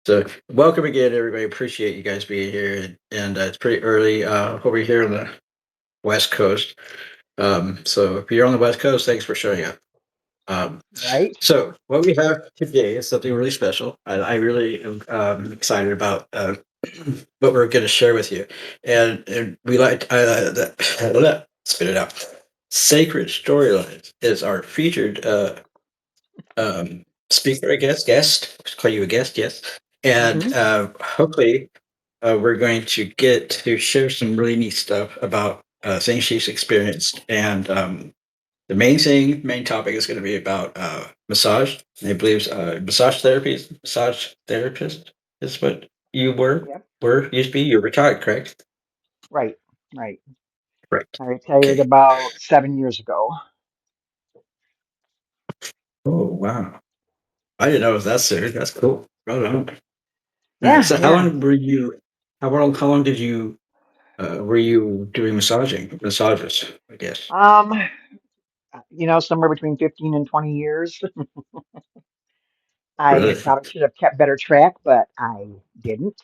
So, welcome again, everybody. Appreciate you guys being here, and it's pretty early over here on the West Coast. So, if you're on the West Coast, thanks for showing up. Um, Right? so, what we have today is something really special. I really am excited about what we're going to share with you, and we like spit it out. Sacred Storylines is our featured speaker, I guess, guest. Let's call you a guest, yes. And hmm hopefully, we're going to get to share some really neat stuff about things she's experienced. And main topic is going to be about massage. I believe massage therapist is what you Yep. used to be. You're retired, correct? Right. Right. Correct. I retired Okay. about 7 years ago. Oh wow! I didn't know it was that serious. That's cool. Right on. All right. Yeah. So, how Yeah. long were you? How long did you were you doing massages? I guess. Um, somewhere between 15 and 20 years. I Really? probably should have kept better track, but I didn't.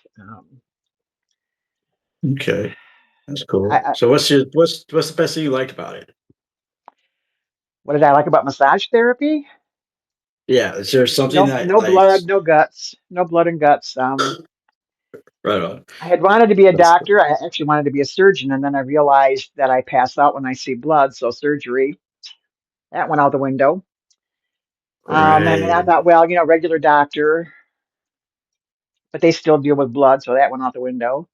Okay, that's I, cool. I, So, what's the best thing you liked about it? what did I like about massage therapy? Yeah, is there something No, that no like blood, no guts, no blood and guts. right on? I had wanted to be a That's cool. doctor. I actually wanted to be a surgeon, and then I realized that I pass out when I see blood, so surgery that went out the window. And then I Right. thought, well, regular doctor, but they still deal with blood, so that went out the window.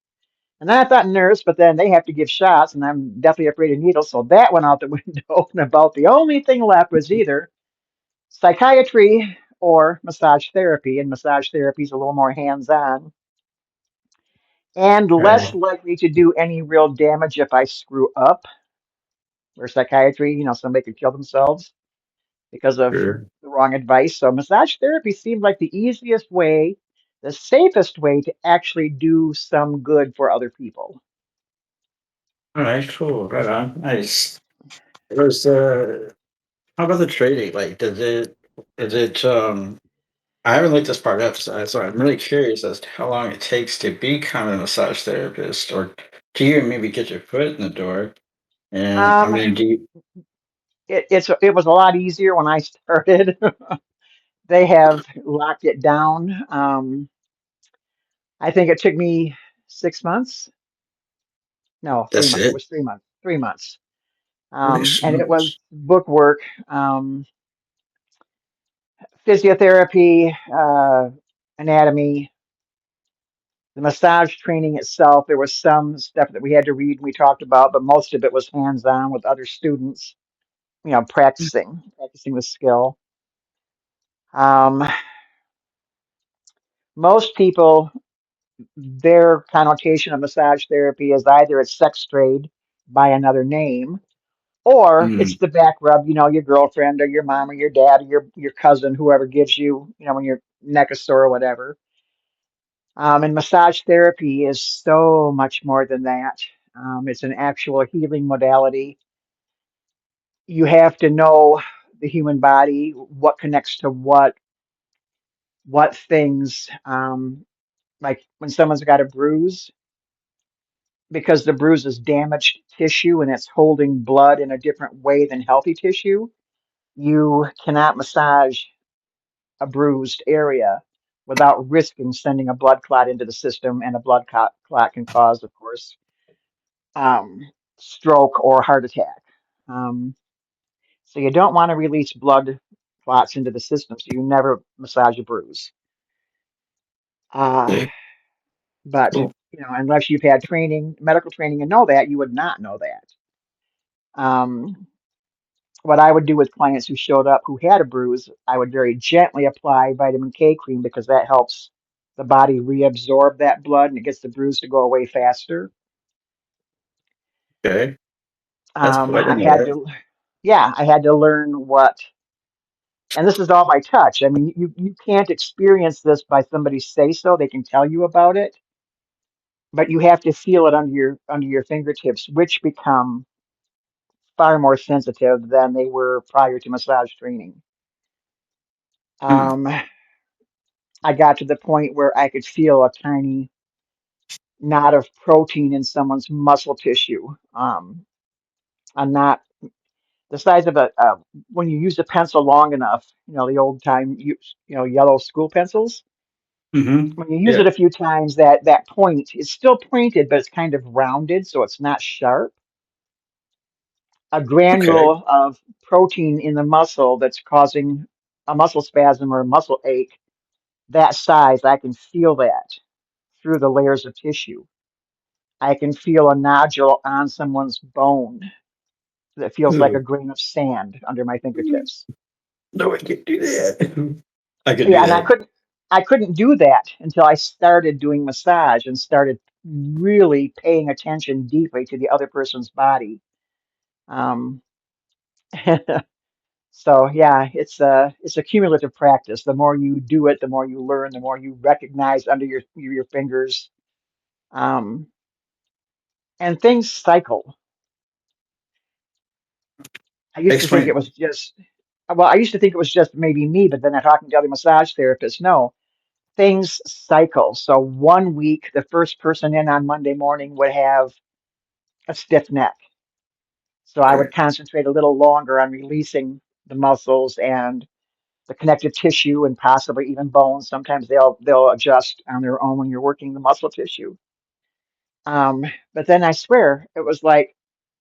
And then I thought nurse, but then they have to give shots, and I'm definitely afraid of needles, so that went out the window. And about the only thing left was either psychiatry or massage therapy, and massage therapy is a little more hands-on and less Right. likely to do any real damage if I screw up. Where psychiatry, somebody could kill themselves because of Sure. the wrong advice. So massage therapy seemed like the easiest way, the safest way to actually do some good for other people. All right. Cool. Right on. Nice. It was. How about the trading? Like, does it? Is it? I haven't looked this part up, so I'm really curious as to how long it takes to become a massage therapist, or do you maybe get your foot in the door? And I Um, mean, do you? it was a lot easier when I started. They have locked it down. I think it took me 6 months. No, three That's months. It it. was 3 months. 3 months. Holy And it was smokes! book work, physiotherapy, anatomy, the massage training itself. There was some stuff that we had to read and we talked about, but most of it was hands-on with other students, practicing the skill. Um, Most people, their connotation of massage therapy is either it's sex trade by another name, or Mm, it's the back rub, your girlfriend or your mom or your dad or your cousin, whoever gives you, when your neck is sore or whatever. And massage therapy is so much more than that. It's an actual healing modality. You have to know the human body, what connects to what things. Like when someone's got a bruise, because the bruise is damaged tissue and it's holding blood in a different way than healthy tissue, you cannot massage a bruised area without risking sending a blood clot into the system, and a blood clot can cause, of course, um, stroke or heart attack. Um, so you don't want to release blood clots into the system, so you never massage a bruise. Uh, okay, but cool. unless you've had training, medical training, and know that, you would not know that. Um, what I would do with clients who showed up who had a bruise, I would very gently apply vitamin K cream because that helps the body reabsorb that blood and it gets the bruise to go away faster. Okay, that's cool. I I didn't know had that. to, yeah, I had to learn and this is all by touch. I mean, you can't experience this by somebody say so. They can tell you about it, but you have to feel it under your fingertips, which become far more sensitive than they were prior to massage training. Hmm. Um, I got to the point where I could feel a tiny knot of protein in someone's muscle tissue. A knot the size of when you use a pencil long enough, the old time, yellow school pencils. Hmm. When you use Yeah. it a few times, that point is still pointed, but it's kind of rounded, so it's not sharp. A Okay. granule of protein in the muscle that's causing a muscle spasm or a muscle ache, that size, I can feel that through the layers of tissue. I can feel a nodule on someone's bone that feels like a Ooh. grain of sand under my fingertips. No, I can't do that. I could do Yeah, and I that. couldn't I couldn't do that until I started doing massage and started really paying attention deeply to the other person's body. Um, so yeah, it's a cumulative practice. The more you do it, the more you learn, the more you recognize under your fingers. Um, and things cycle. I used to think it Explain. was just well, I used to think it was just maybe me, but then I talking to other massage therapists. No, things cycle. So one week, the first person in on Monday morning would have a stiff neck. So I would Okay. concentrate a little longer on releasing the muscles and the connective tissue and possibly even bones. Sometimes they'll adjust on their own when you're working the muscle tissue. But then I swear it was like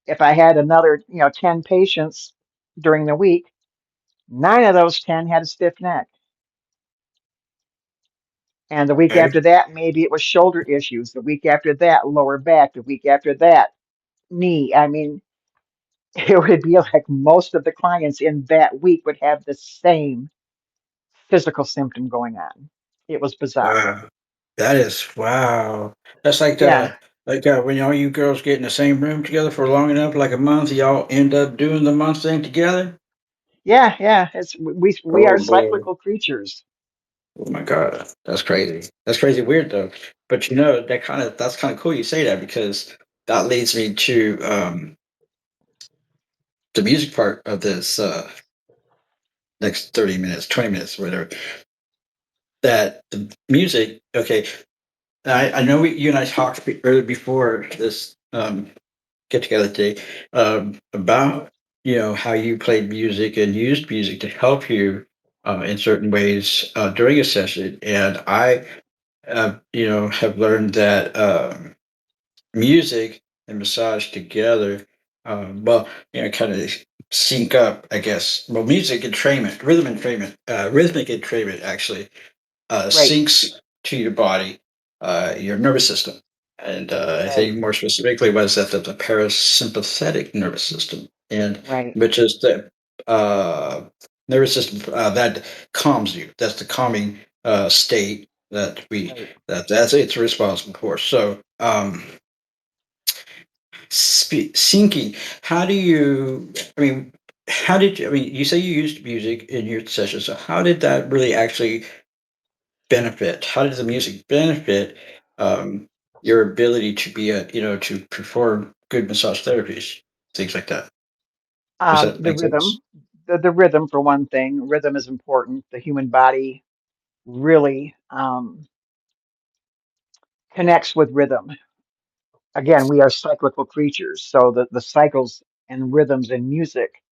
if I had another, 10 patients during the week, nine of those 10 had a stiff neck. And the week Okay. after that, maybe it was shoulder issues. The week after that, lower back. The week after that, knee. I mean, it would be like most of the clients in that week would have the same physical symptom going on. It was bizarre. Wow. That is wow. That's Yeah. like when all you girls get in the same room together for long enough, like a month, y'all end up doing the month thing together. Yeah, yeah. We are Oh boy. cyclical creatures. Oh my God. That's crazy. That's crazy weird though. But that's kind of cool you say that because that leads me to the music part of this next 30 minutes, 20 minutes, whatever. That the music, okay. I know you and I talked earlier before this get together today about how you played music and used music to help you in certain ways during a session, and I have learned that music and massage together, well, kind of sync up, I guess. Well, music entrainment, rhythmic entrainment actually Right, syncs to your body, your nervous system. And I right, think more specifically was that the parasympathetic nervous system, and right, which is the uh, nervous system that calms you. That's the calming state right. that's it's responsible for. So, syncing. How do you? I mean, how did you? I mean, you say you used music in your sessions. So, how did that really actually benefit? How does the music benefit um, your ability to be to perform good massage therapies, things like that? Does that The make sense? rhythm, the rhythm for one thing. Rhythm is important. The human body really connects with rhythm. Again, we are cyclical creatures, so the cycles and rhythms in music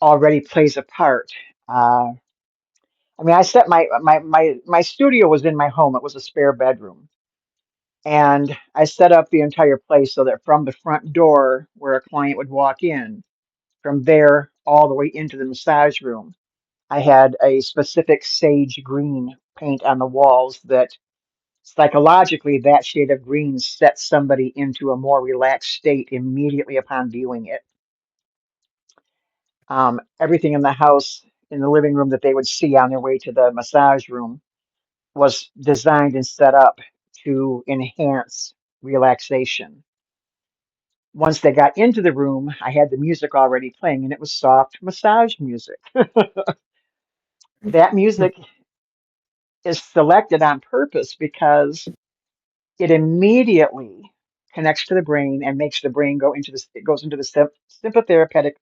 already plays a part. Uh, I mean, I set my studio was in my home. It was a spare bedroom. And I set up the entire place so that from the front door where a client would walk in, from there all the way into the massage room, I had a specific sage green paint on the walls that psychologically that shade of green sets somebody into a more relaxed state immediately upon viewing it. Everything in the house, in the living room that they would see on their way to the massage room was designed and set up to enhance relaxation. Once they got into the room, I had the music already playing and it was soft massage music. That music is selected on purpose because it immediately connects to the brain and makes the brain go into it goes into the sympathetic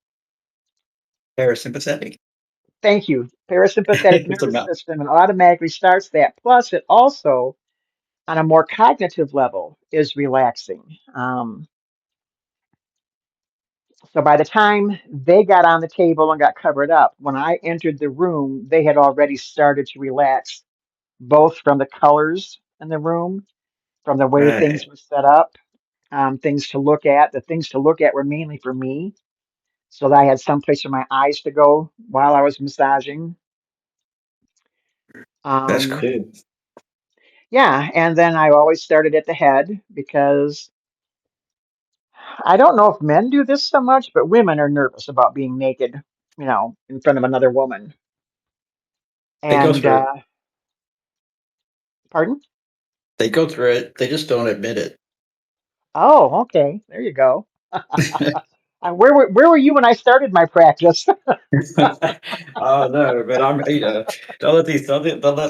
Parasympathetic. Thank you. Parasympathetic It's a nervous mouth. system and automatically starts that. Plus, it also, on a more cognitive level, is relaxing. So by the time they got on the table and got covered up, when I entered the room, they had already started to relax, both from the colors in the room, from the way things Right. were set up, things to look at. The things to look at were mainly for me, so that I had some place for my eyes to go while I was massaging. That's Um, cool. yeah, and then I always started at the head because I don't know if men do this so much, but women are nervous about being naked, in front of another woman. They go And through it. pardon? They go through it. They just don't admit it. Oh, okay. There you go. Where were you when I started my practice? Oh no, but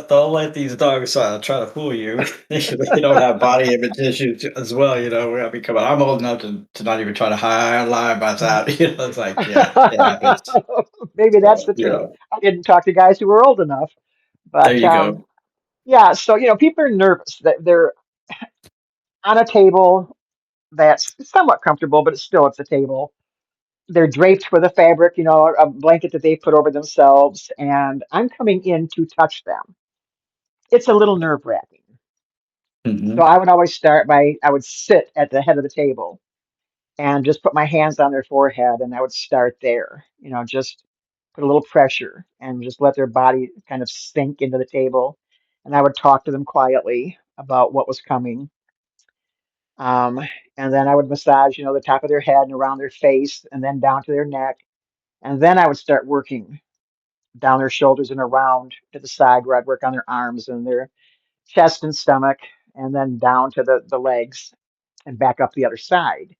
don't let these dogs try to fool you. They don't have body image issues as well. I mean, come on, I'm old enough to not even try to lie about that. It's like, yeah, it happens. Maybe that's the So, truth. I didn't talk to guys who were old enough, there but you go. yeah. So people are nervous that they're on a table that's somewhat comfortable, but it's a table. They're draped with a fabric, a blanket that they put over themselves, and I'm coming in to touch them. It's a little nerve wracking. So Hmm. I would always start by I would sit at the head of the table and just put my hands on their forehead, and I would start there. Just put a little pressure and just let their body kind of sink into the table. And I would talk to them quietly about what was coming. Um, and then I would massage, the top of their head and around their face, and then down to their neck. And then I would start working down their shoulders and around to the side where I'd work on their arms and their chest and stomach, and then down to the legs and back up the other side.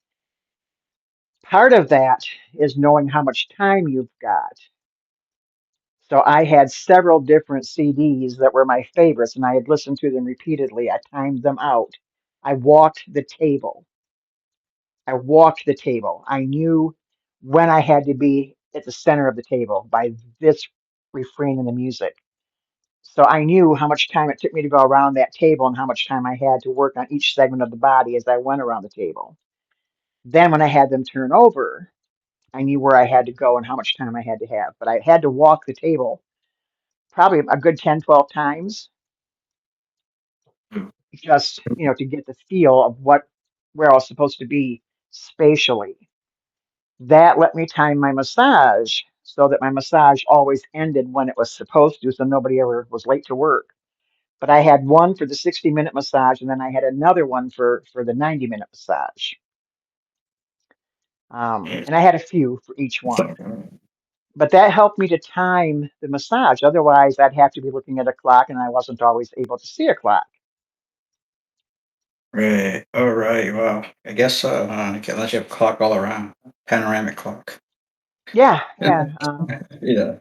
Part of that is knowing how much time you've got. So I had several different CDs that were my favorites, and I had listened to them repeatedly. I timed them out. I walked the table. I walked the table. I knew when I had to be at the center of the table by this refrain in the music. So I knew how much time it took me to go around that table and how much time I had to work on each segment of the body as I went around the table. Then when I had them turn over, I knew where I had to go and how much time I had to have. But I had to walk the table probably a good 10, 12 times just, to get the feel of where I was supposed to be spatially. That let me time my massage so that my massage always ended when it was supposed to, so nobody ever was late to work. But I had one for the 60-minute massage, and then I had another one for the 90-minute massage. And I had a few for each one. But that helped me to time the massage. Otherwise, I'd have to be looking at a clock, and I wasn't always able to see a clock. Right. All right. Well, I guess so. Unless you have a clock all around, panoramic clock. Yeah, yeah. Yeah.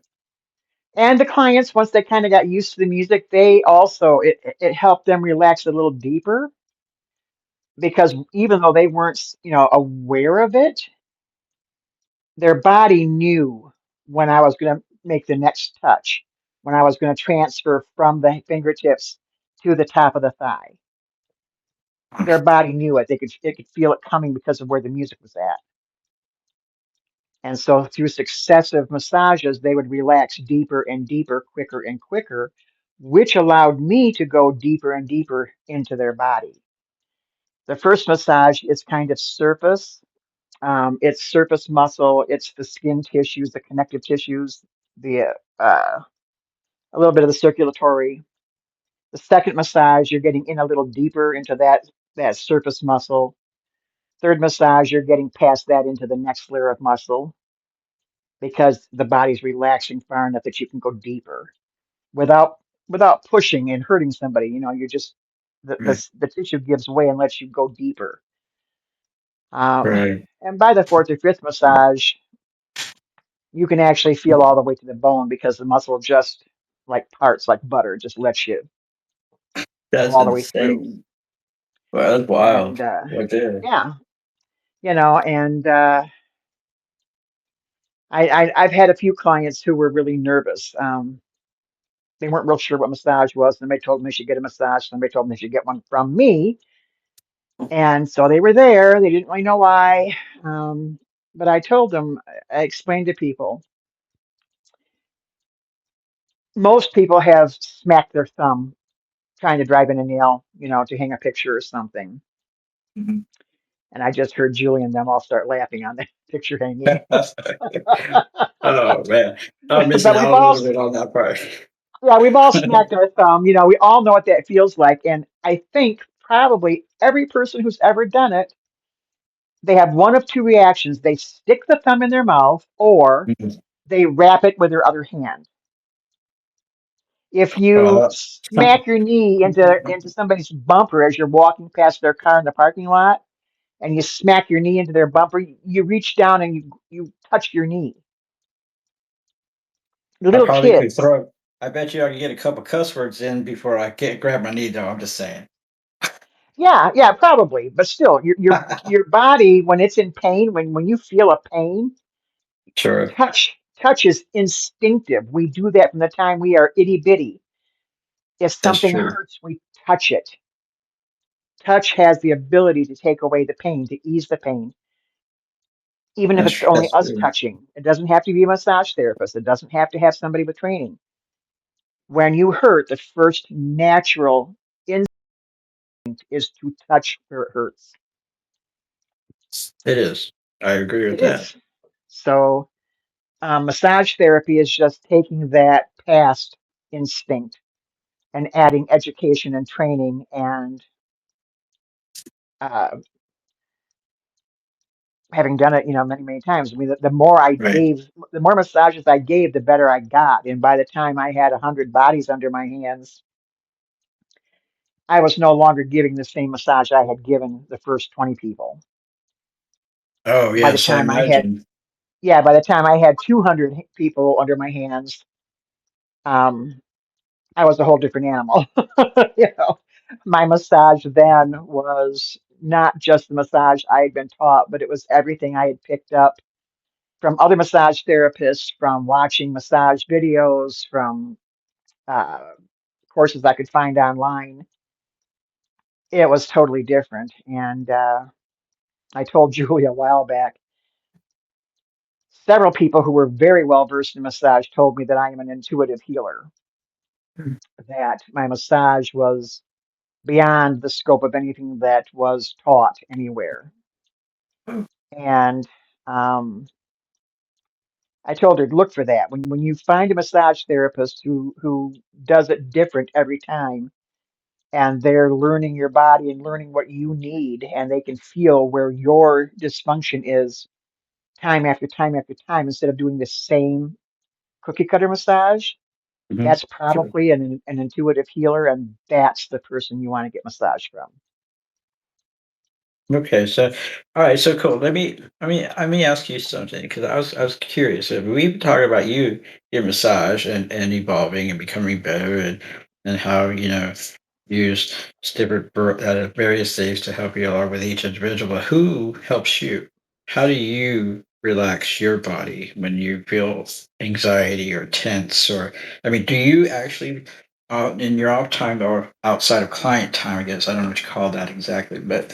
And the clients, once they kind of got used to the music, they also it helped them relax a little deeper because even though they weren't, aware of it, their body knew when I was going to make the next touch, when I was going to transfer from the fingertips to the top of the thigh. Their body knew it. They could feel it coming because of where the music was at. And so through successive massages, they would relax deeper and deeper, quicker and quicker, which allowed me to go deeper and deeper into their body. The first massage is kind of surface. It's surface muscle. It's the skin tissues, the connective tissues, the a little bit of the circulatory. The second massage, you're getting in a little deeper into that surface muscle. Third massage, you're getting past that into the next layer of muscle because the body's relaxing far enough that you can go deeper without pushing and hurting somebody. You're just Right. the tissue gives way and lets you go deeper. Um, Right. and by the fourth or fifth massage, you can actually feel all the way to the bone because the muscle just like parts like butter, just lets you go That's all the way through. insane. Wow, that's And wild. Right there. yeah, and I've had a few clients who were really nervous. They weren't real sure what massage was. Somebody told them they should get a massage. Somebody told them they should get one from me. And so they were there. They didn't really know why. But I told them, I explained to people, most people have smacked their thumb trying to drive in a nail, to hang a picture or something. Mhm. And I just heard Julie and them all start laughing on the picture hanging. Oh man, I'm missing But we've out a all, little bit on that part. yeah, we've all smacked our thumb. We all know what that feels like. And I think probably every person who's ever done it, they have one of two reactions. They stick the thumb in their mouth or Mhm. they wrap it with their other hand. If you Oh, smack your knee into somebody's bumper as you're walking past their car in the parking lot, and you smack your knee into their bumper, you reach down and you touch your knee. I Little probably could kids. throw. I bet you I could get a couple cuss words in before I get grab my knee. Though I'm just saying. Yeah, yeah, probably. But still, your body when it's in pain, when you feel a pain, Sure, touch is instinctive. We do that from the time we are itty bitty. If that's something true. hurts, we touch it. Touch has the ability to take away the pain, to ease the pain, even if it's only That's us true. touching. It doesn't have to be a massage therapist. It doesn't have to have somebody with training. When you hurt, the first natural instinct is to touch where it hurts. It is. I agree with It that. is. So, massage therapy is just taking that past instinct and adding education and training and uh, having done it, many, many times. I mean, the more I Right. gave, the more massages I gave, the better I got. And by the time I had 100 bodies under my hands, I was no longer giving the same massage I had given the first 20 people. Oh By the yes, I time I had, imagine. yeah, by the time I had 200 people under my hands, um, I was a whole different animal. you know, my massage then was not just the massage I had been taught, but it was everything I had picked up from other massage therapists, from watching massage videos, from uh, courses I could find online. It was totally different. And I told Julie a while back, several people who were very well versed in massage told me that I am an intuitive healer, that my massage was beyond the scope of anything that was taught anywhere. And um, I told her, look for that. When you find a massage therapist who does it different every time, and they're learning your body and learning what you need, and they can feel where your dysfunction is time after time after time, instead of doing the same cookie cutter massage, Mhm. that's Sure. probably an intuitive healer, and that's the person you want to get massage from. Okay, so all right, so cool. Let me ask you something because I was curious. We've talked about your massage and evolving and becoming better and how you use different various things to help you along with each individual. But who helps you? How do you relax your body when you feel anxiety or tense? Or I mean, do you actually in your off time or outside of client time? I guess I don't know what you call that exactly, but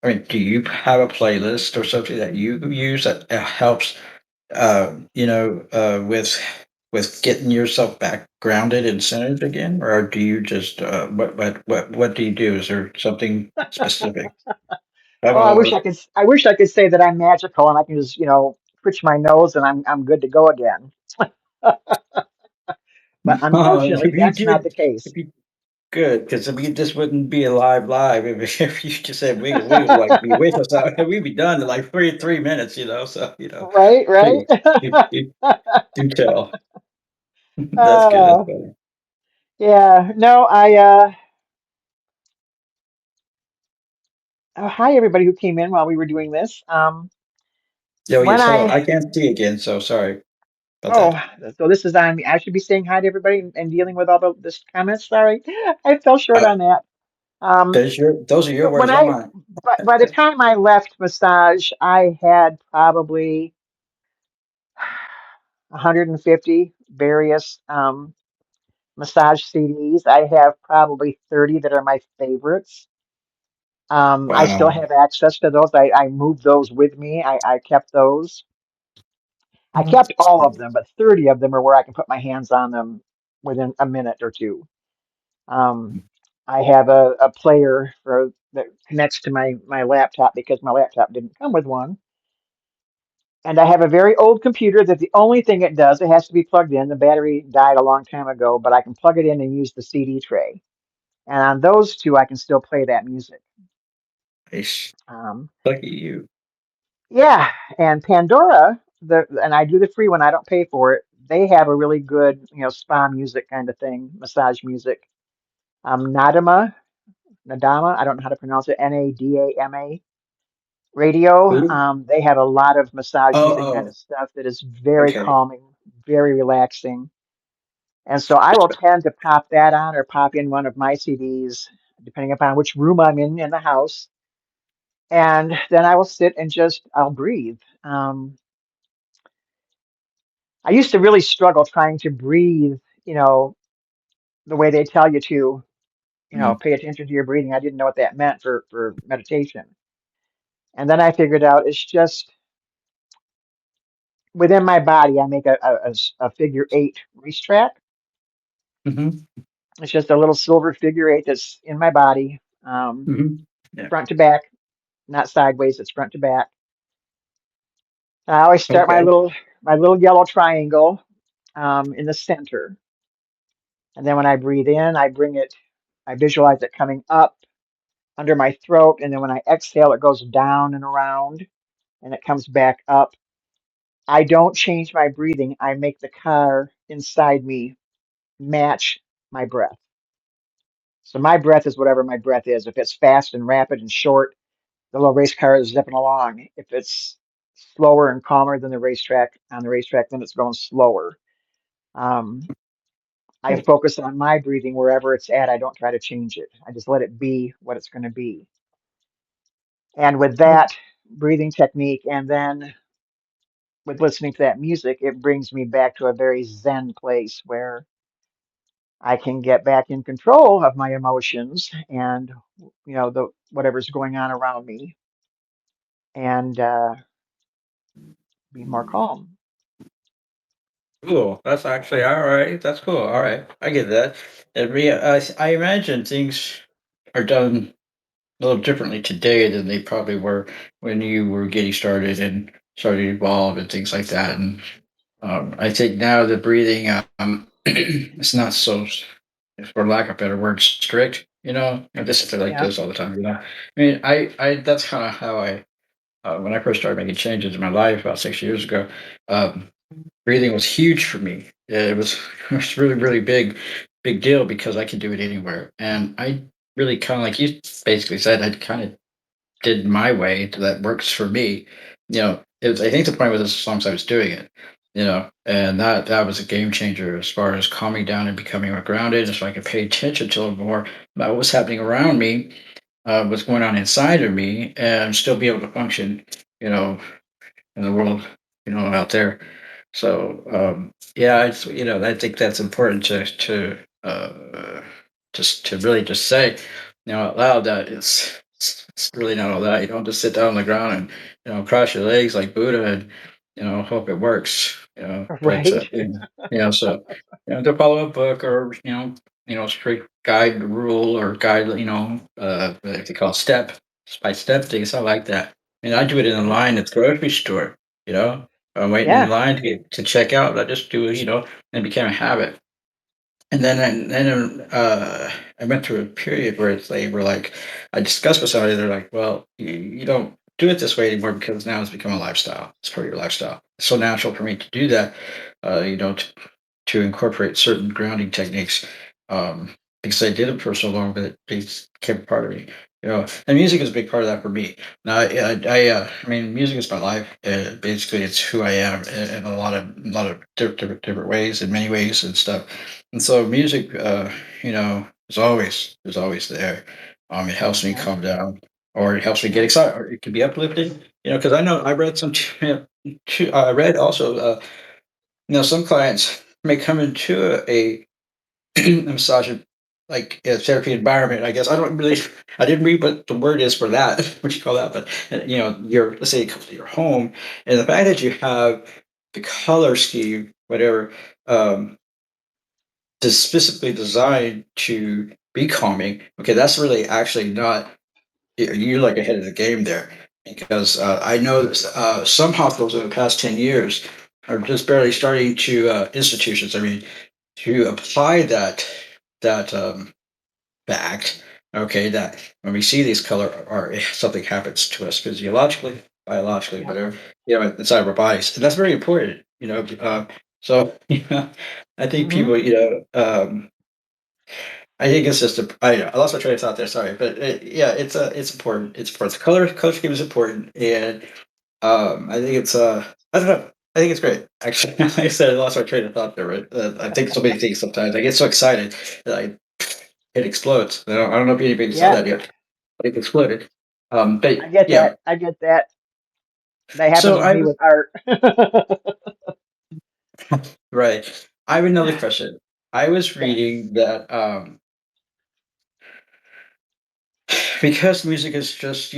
I mean, do you have a playlist or something that you use that helps, with getting yourself back grounded and centered again, or do you just what do you do? Is there something specific? Have Oh, a little. I wish I could say that I'm magical and I can just, twitch my nose and I'm good to go again. But unfortunately, If you that's not did, the case. if you good, because we this wouldn't be a live if you just said wiggle like be with us out, we'd be done in like three minutes, so Right, right. please do tell. That's good. That's uh, funny. yeah, no, hi everybody who came in while we were doing this. Oh, When yes, hello. I, I can't see again, so sorry about oh, that. so this is on me. I should be saying hi to everybody and dealing with all this comments. Sorry, I fell short Uh, on that. Um, those are your when words, not I, mine. but by the time I left massage, I had probably 150 various massage CDs. I have probably 30 that are my favorites. I still Wow. have access to those. I moved those with me. I kept those. I kept all of them, but 30 of them are where I can put my hands on them within a minute or two. Um, I have a player that connects to my laptop because my laptop didn't come with one. And I have a very old computer that the only thing it does, it has to be plugged in. The battery died a long time ago, but I can plug it in and use the CD tray. And on those two, I can still play that music. Nice. Um, Lucky you. yeah, and Pandora, and I do the free one. I don't pay for it. They have a really good, spa music kind of thing, massage music. Nadama, I don't know how to pronounce it. Nadama radio. Who? They have a lot of massage Oh, music kind oh, of stuff that is very okay. calming, very relaxing. And so I will tend to pop that on or pop in one of my CDs, depending upon which room I'm in the house. And then I will sit and I'll breathe. I used to really struggle trying to breathe, you know, the way they tell you to, Mm. pay attention to your breathing. I didn't know what that meant for meditation. And then I figured out it's just within my body, I make a figure eight racetrack. Mhm. It's just a little silver figure eight that's in my body, Mhm. Yeah. front to back, not sideways, it's front to back. I always start Okay. my little yellow triangle in the center. And then when I breathe in, I visualize it coming up under my throat. And then when I exhale, it goes down and around and it comes back up. I don't change my breathing. I make the car inside me match my breath. So my breath is whatever my breath is. If it's fast and rapid and short, the little race car is zipping along. If it's slower and calmer than the racetrack, then it's going slower. Um, I Cool. focus on my breathing wherever it's at. I don't try to change it. I just let it be what it's going to be. And with Cool. that breathing technique, and then with listening to that music, it brings me back to a very Zen place where I can get back in control of my emotions and the whatever's going on around me and be more calm. Cool. That's actually all right. That's cool. All right. I get that. I imagine things are done a little differently today than they probably were when you were getting started and started to evolve and things like that. And I think now the breathing, it's not so, for lack of better words, strict. This is like Yeah. this all the time. I mean, I that's kind of how I when I first started making changes in my life about 6 years ago. Um, Breathing was huge for me. It was it was really, really big deal because I could do it anywhere. And I really kind of like you basically said, I kind of did my way that works for me. I think the point was as long as I was doing it, and that was a game changer as far as calming down and becoming more grounded, so I could pay attention to more about what was happening around me, what's going on inside of me, and still be able to function, you know, in the world, out there. So yeah, I think that's important to really just say, out loud that it's really not all that. You don't just sit down on the ground and cross your legs like Buddha and hope it works. But Right. so to follow a book or strict guide rule or guide what they call step by step things. I like that. And I do it in a Yeah. line at the grocery store. You know, I'm waiting in Yeah. line to check out. I just do it. And it became a habit. And then I went through a period where they were like, I discussed with somebody. They're like, well, you don't do it this way anymore because now it's become a lifestyle. It's part of your lifestyle. It's so natural for me to do that. To incorporate certain grounding techniques, because I did it for so long that it became part of me. And music is a big part of that for me. Now, I mean, music is my life. Basically, it's who I am in a lot of different ways, in many ways and stuff. And so, music, is always there. It helps me Yeah. calm down, or it helps me get Yeah. excited, or it can be uplifting. Because I know I read some. I read also. some clients may come into a massage like a therapy environment. I guess I didn't read what the word is for that. What you call that? But your let's say it comes to your home, and the fact that you have the color scheme, whatever, um, is specifically designed to be calming. Okay, that's really actually not you're like ahead of the game there because I know that some hospitals in the past 10 years are just barely starting to institutions. I mean, to apply that fact. Okay, that when we see these color or if something happens to us physiologically, biologically, Yep. whatever, inside of our bodies, and that's very important. So I think Hmm. people, I think it's just I lost my train of thought there. Sorry, but yeah, it's important. It's important. The color scheme is important, and I think it's I don't know. I think it's great. Actually, like I said, I lost my train of thought there. Right? I think so many things sometimes. I get so excited that it explodes. I don't know if anybody saw Yeah, that yet. It exploded. But I get yeah. that. I get that. That happens So with me with art. right. I have another question. I was Okay. reading that because music is just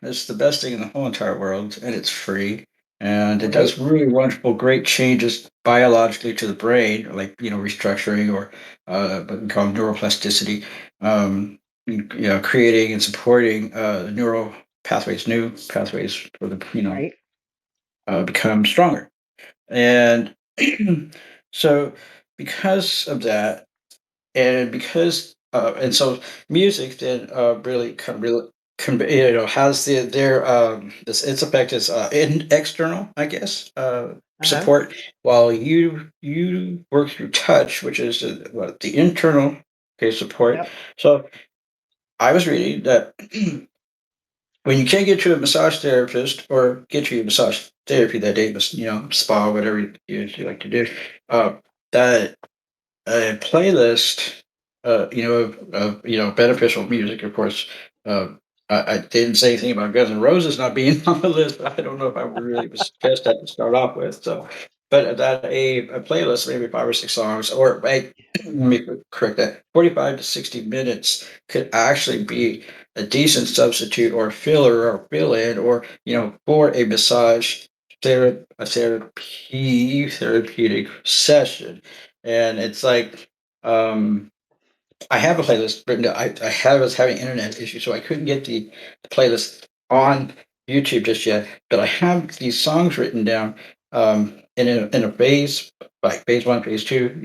it's the best thing in the whole entire world, and it's free, and it Right. does really wonderful great changes biologically to the brain, like restructuring or what we call neuroplasticity, creating and supporting neural pathways, new pathways for the Right. become stronger. And so because of that, and because and so music then really has their this its effect is external, I guess, Uh-huh. support, while you work through touch, which is the internal, okay, support. Yep. So I was reading that when you can't get to a massage therapist or get to your massage therapy that day, but spa, whatever you like to do, uh, that a playlist, of beneficial music. Of course, uh, I didn't say anything about Guns N' Roses not being on the list. I don't know if I really was suggest that to start off with. So, but that a playlist, maybe 5 or 6 songs, or let me correct that, 45 to 60 minutes could actually be a decent substitute or filler or fill in, or for a massage therapeutic session. And it's like, um, I have a playlist written down. I was having internet issues, so I couldn't get the playlist on YouTube just yet. But I have these songs written down in a phase, like phase one, phase two,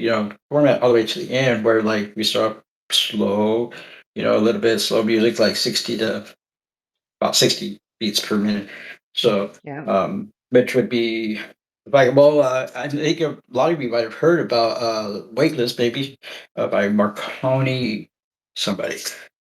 format all the way to the end, where like we start slow, a little bit slow music, like 60 to about 60 beats per minute. So, Yeah. which would be like, well, I think a lot of you might have heard about Weightless, maybe, by Marconi, somebody,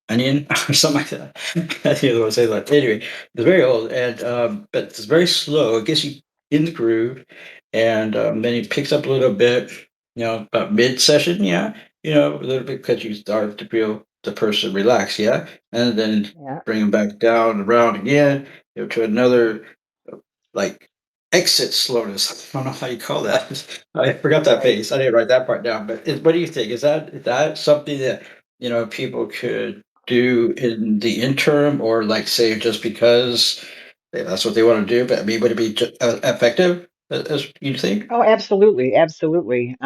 Onion, or something like that. I think I say that. Anyway, it's very old, and but it's very slow. It gets you in the groove, and then it picks up a little bit, about mid session, yeah, a little bit because you start to feel the person relax, yeah, and then Yeah. bring them back down around again, to another like exit slowness. I don't know how you call that. I forgot that Right. phase. I didn't write that part down. But what do you think? Is that something that people could do in the interim, or like say just because that's what they want to do? But I mean, would it be effective as you think? Oh, absolutely. Absolutely.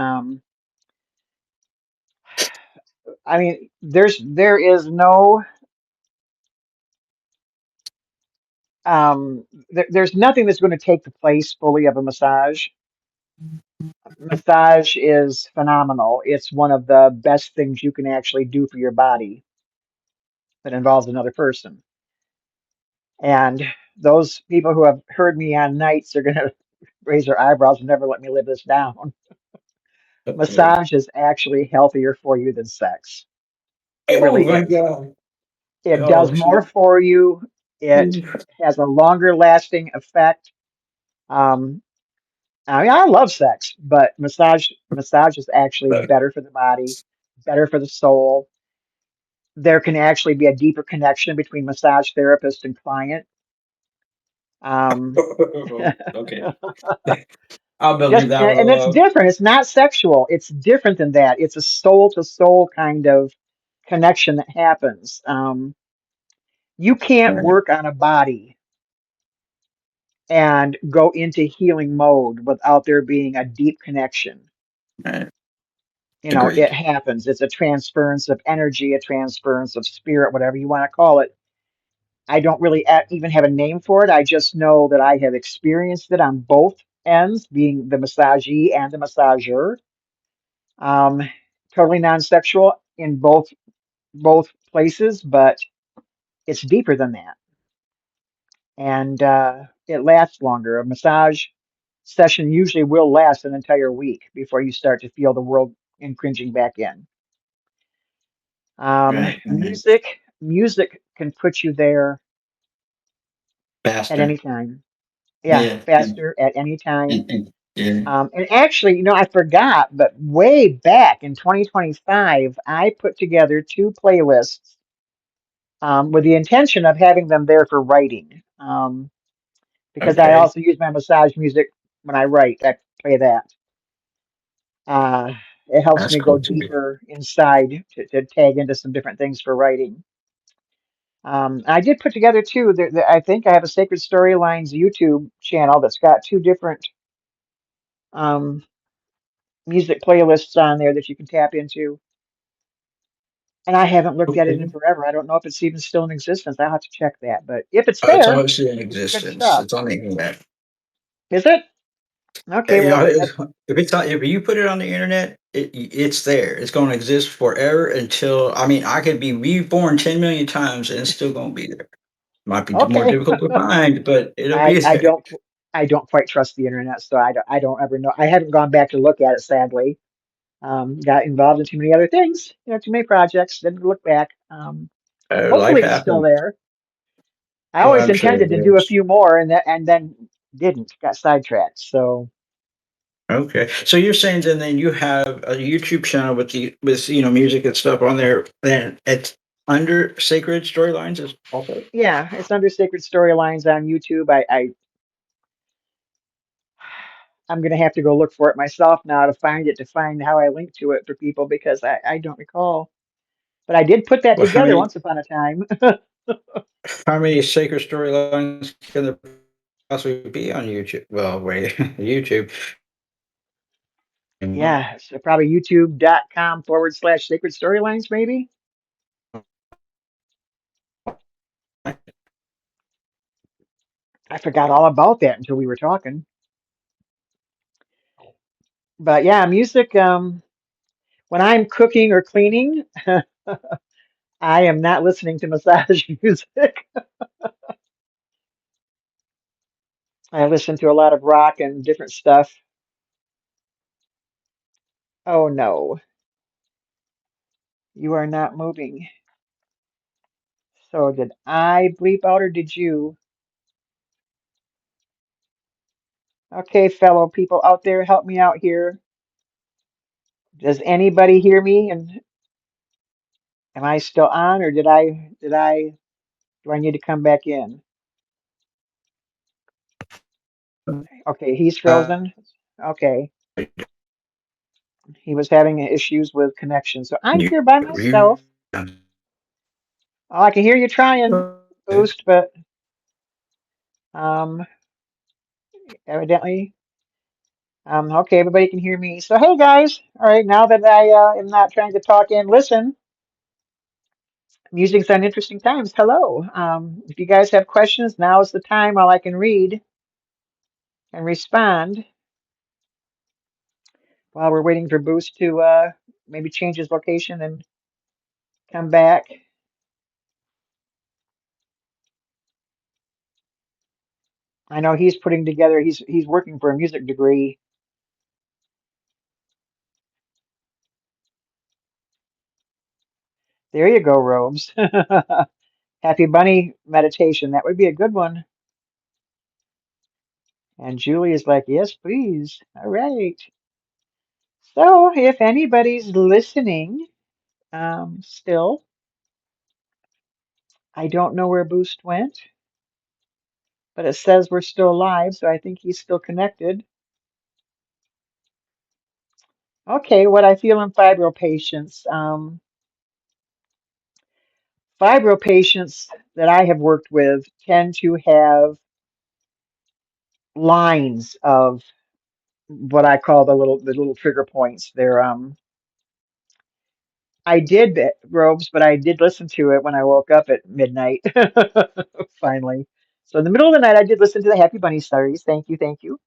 I mean, there is no there's nothing that's going to take the place fully of a massage. Massage is phenomenal. It's one of the best things you can actually do for your body that involves another person. And those people who have heard me on nights are going to raise their eyebrows and never let me live this down. Okay. Massage is actually healthier for you than sex. It Oh really my is. god. It does Oh more shoot. for you. It has a longer lasting effect. Um, I mean, I love sex, but massage is actually better for the body, better for the soul. There can actually be a deeper connection between massage therapist and client. Um, Okay. I'll believe Just that one and it's alone. different. It's not sexual. It's different than that. It's a soul to soul kind of connection that happens. You can't Right. work on a body and go into healing mode without there being a deep connection. Right. You know, it Agreed. happens. It's a transference of energy, a transference of spirit, whatever you want to call it. I don't really even have a name for it. I just know that I have experienced it on both ends, being the massagee and the massager. Um, totally non-sexual in both places, but it's deeper than that, and it lasts longer. A massage session usually will last an entire week before you start to feel the world impinging back in. Right. Right. Music can put you there at any Faster. time. Yeah, Yeah. faster at any time. Yeah. And actually, I forgot, but way back in 2025, I put together two playlists with the intention of having them there for writing. Because I Okay. also use my massage music when I write. I play that. It helps That's me go cool too. deeper inside to tag into some different things for writing. I did put together too. I think I have a Sacred Storylines YouTube channel that's got two different um, music playlists on there that you can tap into. And I haven't looked at it in Okay. forever. I don't know if it's even still in existence. I'll have to check that. But if it's It's there, obviously in it's good existence. stuff. It's on the internet. Is it? Okay, You know, well, that's if you put it on the internet, it's there. It's going to exist forever until I mean, I could be reborn 10 million times and it's still going to be there. Might be more okay. difficult to find, but it'll I be I there. don't I don't quite trust the internet, so I don't ever know. I haven't gone back to look at it, sadly. Got involved in too many other things, too many projects. Didn't look back. Life Hopefully, it's still happens. there. I Well, always I'm sure intended it to do a is. few more, and then didn't. Got sidetracked. So Okay, so you're saying then you have a YouTube channel with music and stuff on there, and it's under Sacred Storylines is also. yeah, it's under Sacred Storylines on YouTube. I'm gonna have to go look for it myself now to find it, to find how I link to it for people because I don't recall. But I did put that Well, together once upon a time. how many Sacred Storylines can there possibly be on YouTube? Well, wait, YouTube. Yeah, so probably youtube.com/sacred storylines, maybe. I forgot all about that until we were talking. But yeah, music, when I'm cooking or cleaning, I am not listening to massage music. I listen to a lot of rock and different stuff. Oh no, you are not moving. So did I bleep out or did you? Okay, fellow people out there, help me out here. Does anybody hear me? And am I still on or do I need to come back in? Okay, he's Uh, frozen. Okay, he was having issues with connection. So I'm you, here by you, myself. Oh, I can hear you trying, okay. Boost, but um, evidently, okay, everybody can hear me. So hey, guys. All right, now that I am not trying to talk and listen, music's on interesting times. Hello. If you guys have questions, now is the time while I can read and respond while we're waiting for Boost to maybe change his location and come back. I know he's putting together. He's working for a music degree. There you go, Robes. Happy Bunny meditation. That would be a good one. And Julie is like, yes, please. All right. So if anybody's listening, still, I don't know where Boost went, but it says we're still live, so I think he's still connected. Okay, what I feel in fibro patients. Fibro patients that I have worked with tend to have lines of what I call the little trigger points. I did robes, but I did listen to it when I woke up at midnight. Finally. So in the middle of the night, I did listen to the Happy Bunny stories. Thank you, thank you.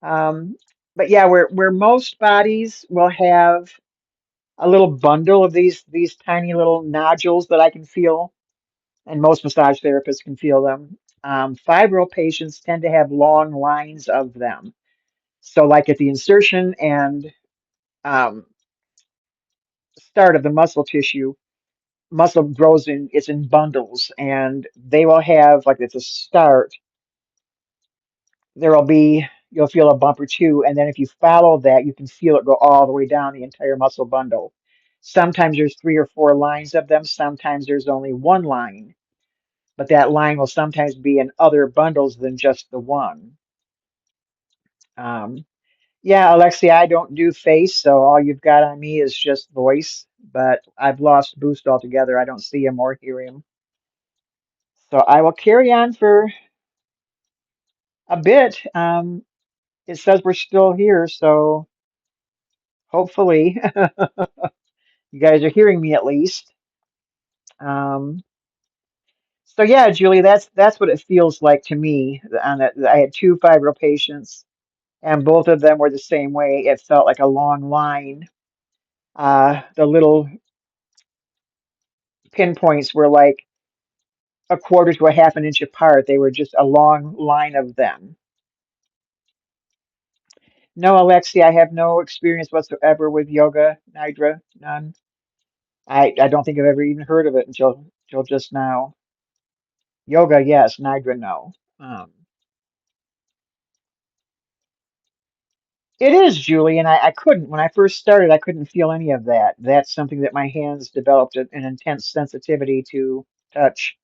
Um, but yeah, where most bodies will have a little bundle of these tiny little nodules that I can feel, and most massage therapists can feel them. Fibro patients tend to have long lines of them. So, like at the insertion and um, start of the muscle tissue, muscle grows in it's in bundles, and they will have like at the start there will be you'll feel a bump or two, and then if you follow that, you can feel it go all the way down the entire muscle bundle. Sometimes there's three or four lines of them. Sometimes there's only one line, but that line will sometimes be in other bundles than just the one. Um, yeah, Alexia, I don't do face, so all you've got on me is just voice. But I've lost Boost altogether. I don't see him or hear him. So I will carry on for a bit. It says we're still here, so hopefully you guys are hearing me at least. Um, so yeah, Julie, that's what it feels like to me. I had two fibro patients, and both of them were the same way. It felt like a long line. The little pinpoints were like a quarter to a half an inch apart. They were just a long line of them. No, Alexi, I have no experience whatsoever with yoga, Nidra, none. I don't think I've ever even heard of it until just now. Yoga, yes, Nidra, no. Um, it is, Julie, and I couldn't, when I first started, I couldn't feel any of that. That's something that my hands developed an intense sensitivity to touch.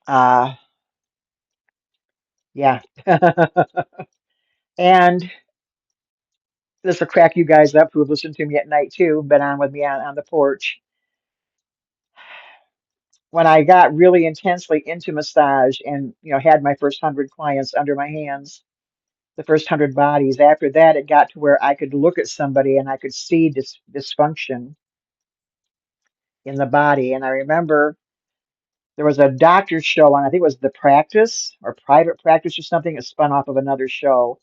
Uh, yeah. And this will crack you guys up who have listened to me at night too, been on with me on the porch. When I got really intensely into massage and had my first 100 clients under my hands, the first 100 bodies. After that, it got to where I could look at somebody and I could see dysfunction in the body. And I remember there was a doctor's show on, I think it was The Practice or Private Practice or something. It spun off of another show.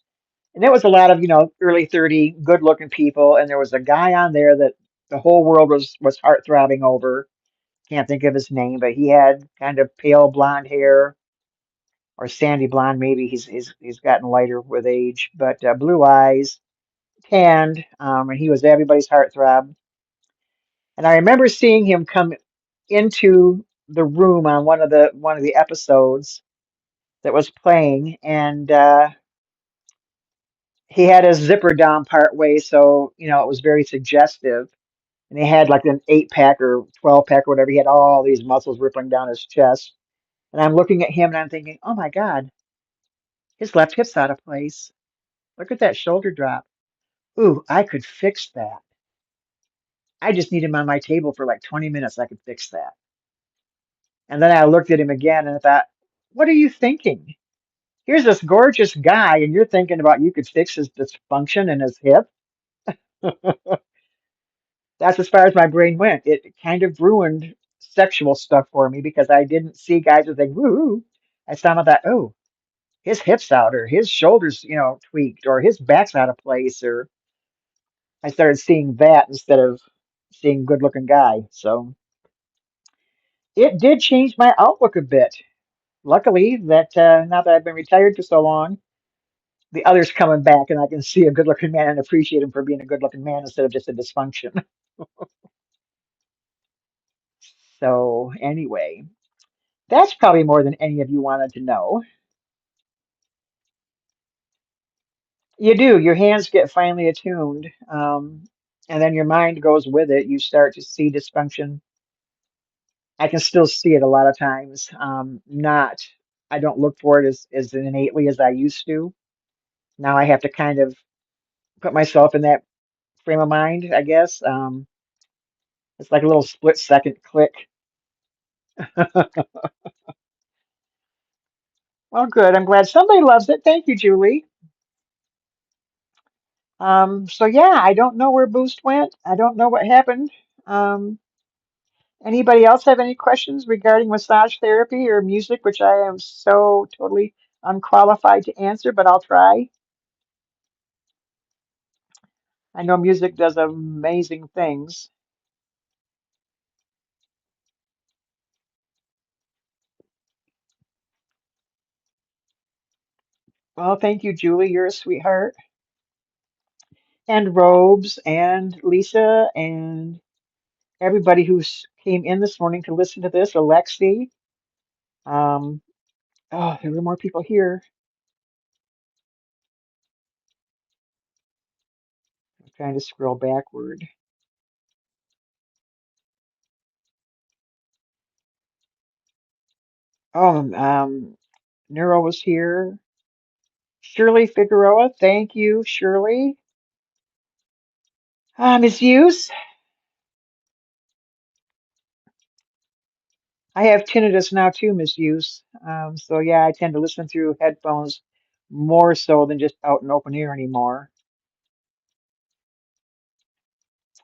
And it was a lot of, early 30 good looking people. And there was a guy on there that the whole world was heart throbbing over. Can't think of his name, but he had kind of pale blonde hair or sandy blonde. Maybe he's gotten lighter with age, but blue eyes, tanned, and he was everybody's heartthrob. And I remember seeing him come into the room on one of the episodes that was playing, and he had his zipper down part way, so it was very suggestive. And he had like an 8 pack or 12 pack or whatever. He had all these muscles rippling down his chest. And I'm looking at him and I'm thinking, oh my God, his left hip's out of place. Look at that shoulder drop. Ooh, I could fix that. I just need him on my table for like 20 minutes. I could fix that. And then I looked at him again and I thought, what are you thinking? Here's this gorgeous guy, and you're thinking about you could fix his dysfunction in his hip. That's as far as my brain went. It kind of ruined sexual stuff for me because I didn't see guys who think, woo. I saw him and thought, oh, his hips out, or his shoulders, tweaked, or his back's out of place, or I started seeing that instead of seeing good looking guy. So it did change my outlook a bit. Luckily, that now that I've been retired for so long, the other's coming back, and I can see a good-looking man and appreciate him for being a good-looking man instead of just a dysfunction. So anyway, that's probably more than any of you wanted to know. You do. Your hands get finely attuned, and then your mind goes with it. You start to see dysfunction. I can still see it a lot of times. Not, I don't look for it as innately as I used to. Now I have to kind of put myself in that frame of mind, I guess. It's like a little split second click. Well, good. I'm glad somebody loves it. Thank you, Julie. So yeah, I don't know where Boost went. I don't know what happened. Um, Anybody else have any questions regarding massage therapy or music, which I am so totally unqualified to answer, but I'll try. I know music does amazing things. Well, thank you, Julie. You're a sweetheart. And Robes and Lisa and everybody came in this morning to listen to this. Alexi. Um, oh, there were more people here. I'm trying to scroll backward. Oh, Neuro was here. Shirley Figueroa, thank you, Shirley. Miss Hughes, I have tinnitus now too, Miss Hughes. So yeah, I tend to listen through headphones more so than just out in open air anymore.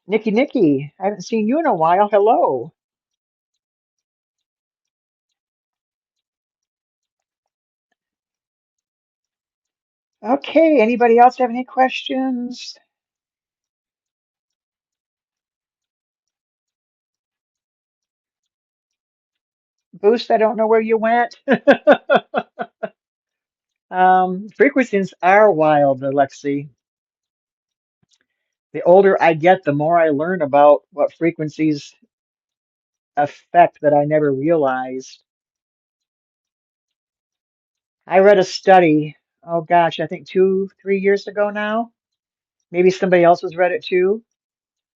Nikki, I haven't seen you in a while. Hello. Okay, anybody else have any questions? Boost, I don't know where you went. Frequencies are wild, Alexi. The older I get, the more I learn about what frequencies affect that I never realized. I read a study, oh gosh, I think 3 years ago now. Maybe somebody else has read it too,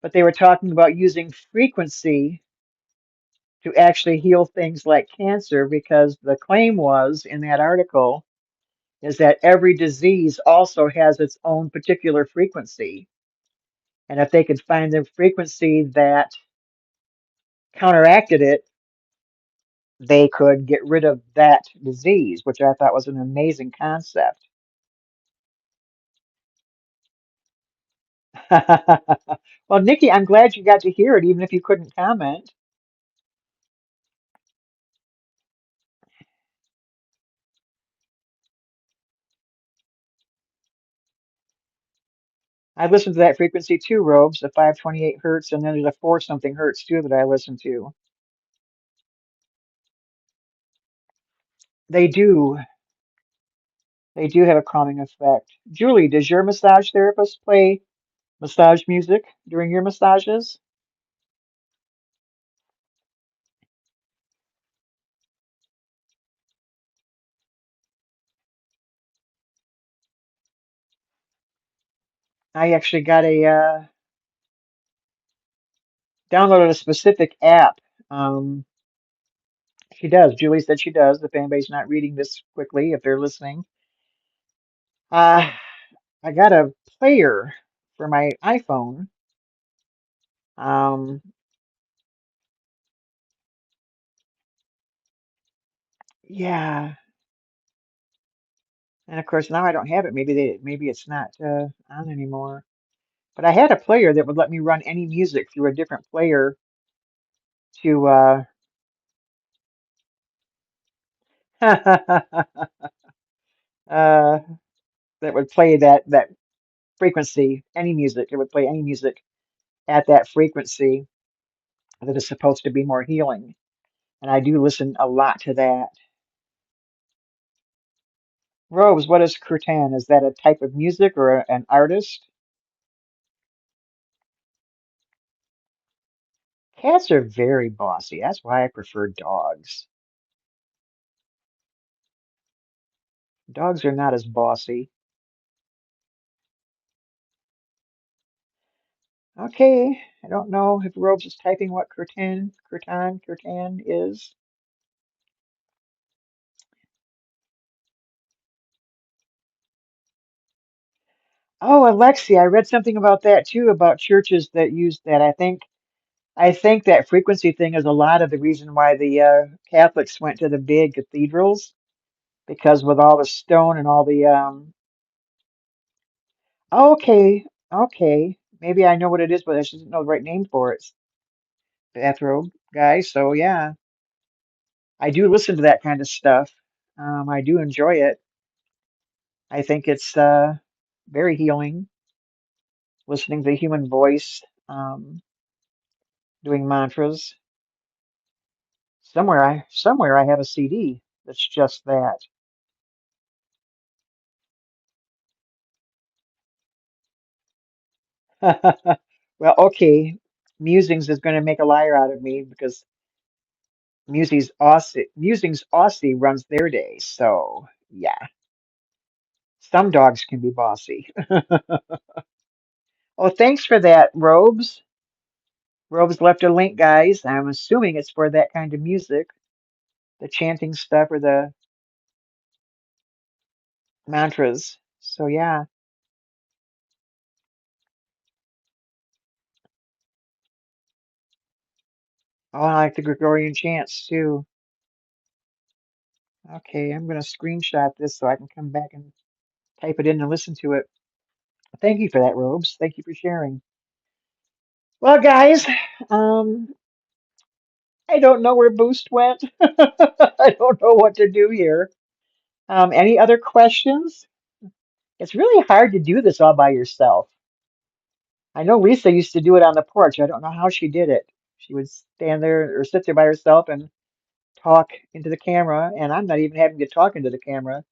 but they were talking about using frequency to actually heal things like cancer because the claim was in that article is that every disease also has its own particular frequency. And if they could find the frequency that counteracted it, they could get rid of that disease, which I thought was an amazing concept. Well, Nikki, I'm glad you got to hear it, even if you couldn't comment. I listen to that frequency too, Robes, the 528 hertz, and then there's a 4 something hertz too that I listen to. They do. They do have a calming effect. Julie, does your massage therapist play massage music during your massages? I actually got downloaded a specific app. Um, she does. Julie said she does. If anybody's not reading this quickly, if they're listening, uh, I got a player for my iPhone. Um, yeah, and of course now I don't have it. Maybe it's not on anymore. But I had a player that would let me run any music through a different player to uh, that would play that frequency, any music. It would play any music at that frequency that is supposed to be more healing. And I do listen a lot to that. Rose, what is Kirtan? Is that a type of music or an artist? Cats are very bossy. That's why I prefer dogs. Dogs are not as bossy. Okay, I don't know if Robes is typing what Kirtan is. Oh, Alexia, I read something about that too, about churches that use that. I think that frequency thing is a lot of the reason why the Catholics went to the big cathedrals because with all the stone and all the okay, okay, maybe I know what it is, but I just didn't know the right name for it. Bathrobe guy. So yeah, I do listen to that kind of stuff. I do enjoy it. I think it's very healing listening to the human voice, doing mantras. Somewhere I have a CD that's just that. Well, okay, Musings is going to make a liar out of me because Musings Aussie runs their day. So yeah, some dogs can be bossy. Oh, thanks for that, Robes. Robes left a link, guys. I'm assuming it's for that kind of music, the chanting stuff or the mantras. So yeah. Oh, I like the Gregorian chants too. Okay, I'm going to screenshot this so I can come back and type it in and listen to it. Thank you for that, Robes. Thank you for sharing. Well, guys, um, I don't know where Boost went. I don't know what to do here. Any other questions? It's really hard to do this all by yourself. I know Lisa used to do it on the porch. I don't know how she did it. She would stand there or sit there by herself and talk into the camera, and I'm not even having to talk into the camera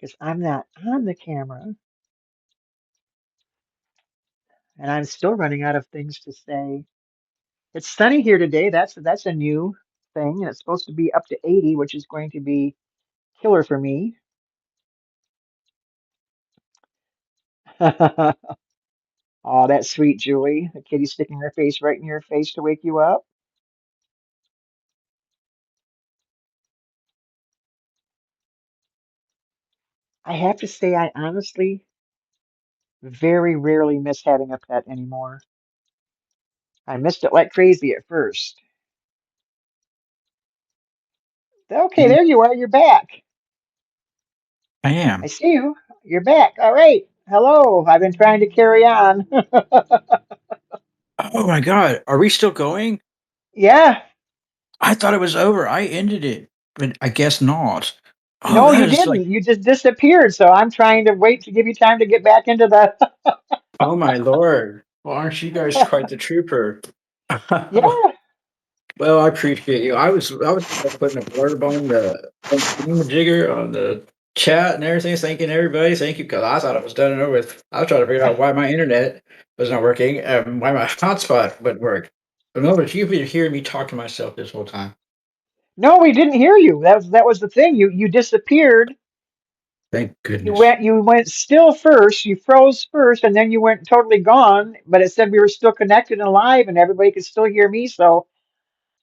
because I'm not on the camera, and I'm still running out of things to say. It's sunny here today. That's a new thing, and it's supposed to be up to 80, which is going to be killer for me. Oh, that's sweet, Julie. The kitty sticking her face right in your face to wake you up. I have to say, I honestly very rarely miss having a pet anymore. I missed it like crazy at first. Okay, Mhm. there you are. You're back. I I am. see you. You're back. All right. Hello. I've been trying to carry on. Oh my god, are we still going? Yeah. I thought it was over. I ended it, but I guess not. Oh, No, that you is like, didn't. You just disappeared. So I'm trying to wait to give you time to get back into the. oh my lord. Well, aren't you guys quite the trooper? Yeah. Well, I appreciate you. I was putting a blurb on the jigger on the chat and everything, thanking everybody. Thank you, because I thought it was done and over with. I was trying to figure out why my internet was not working and why my hotspot wouldn't work. But no, but you've been hearing me talk to myself this whole time. No, we didn't hear you. That was the thing. You disappeared. Thank You goodness. went still first. You froze first, and then you went totally gone. But it said we were still connected and alive, and everybody could still hear me. So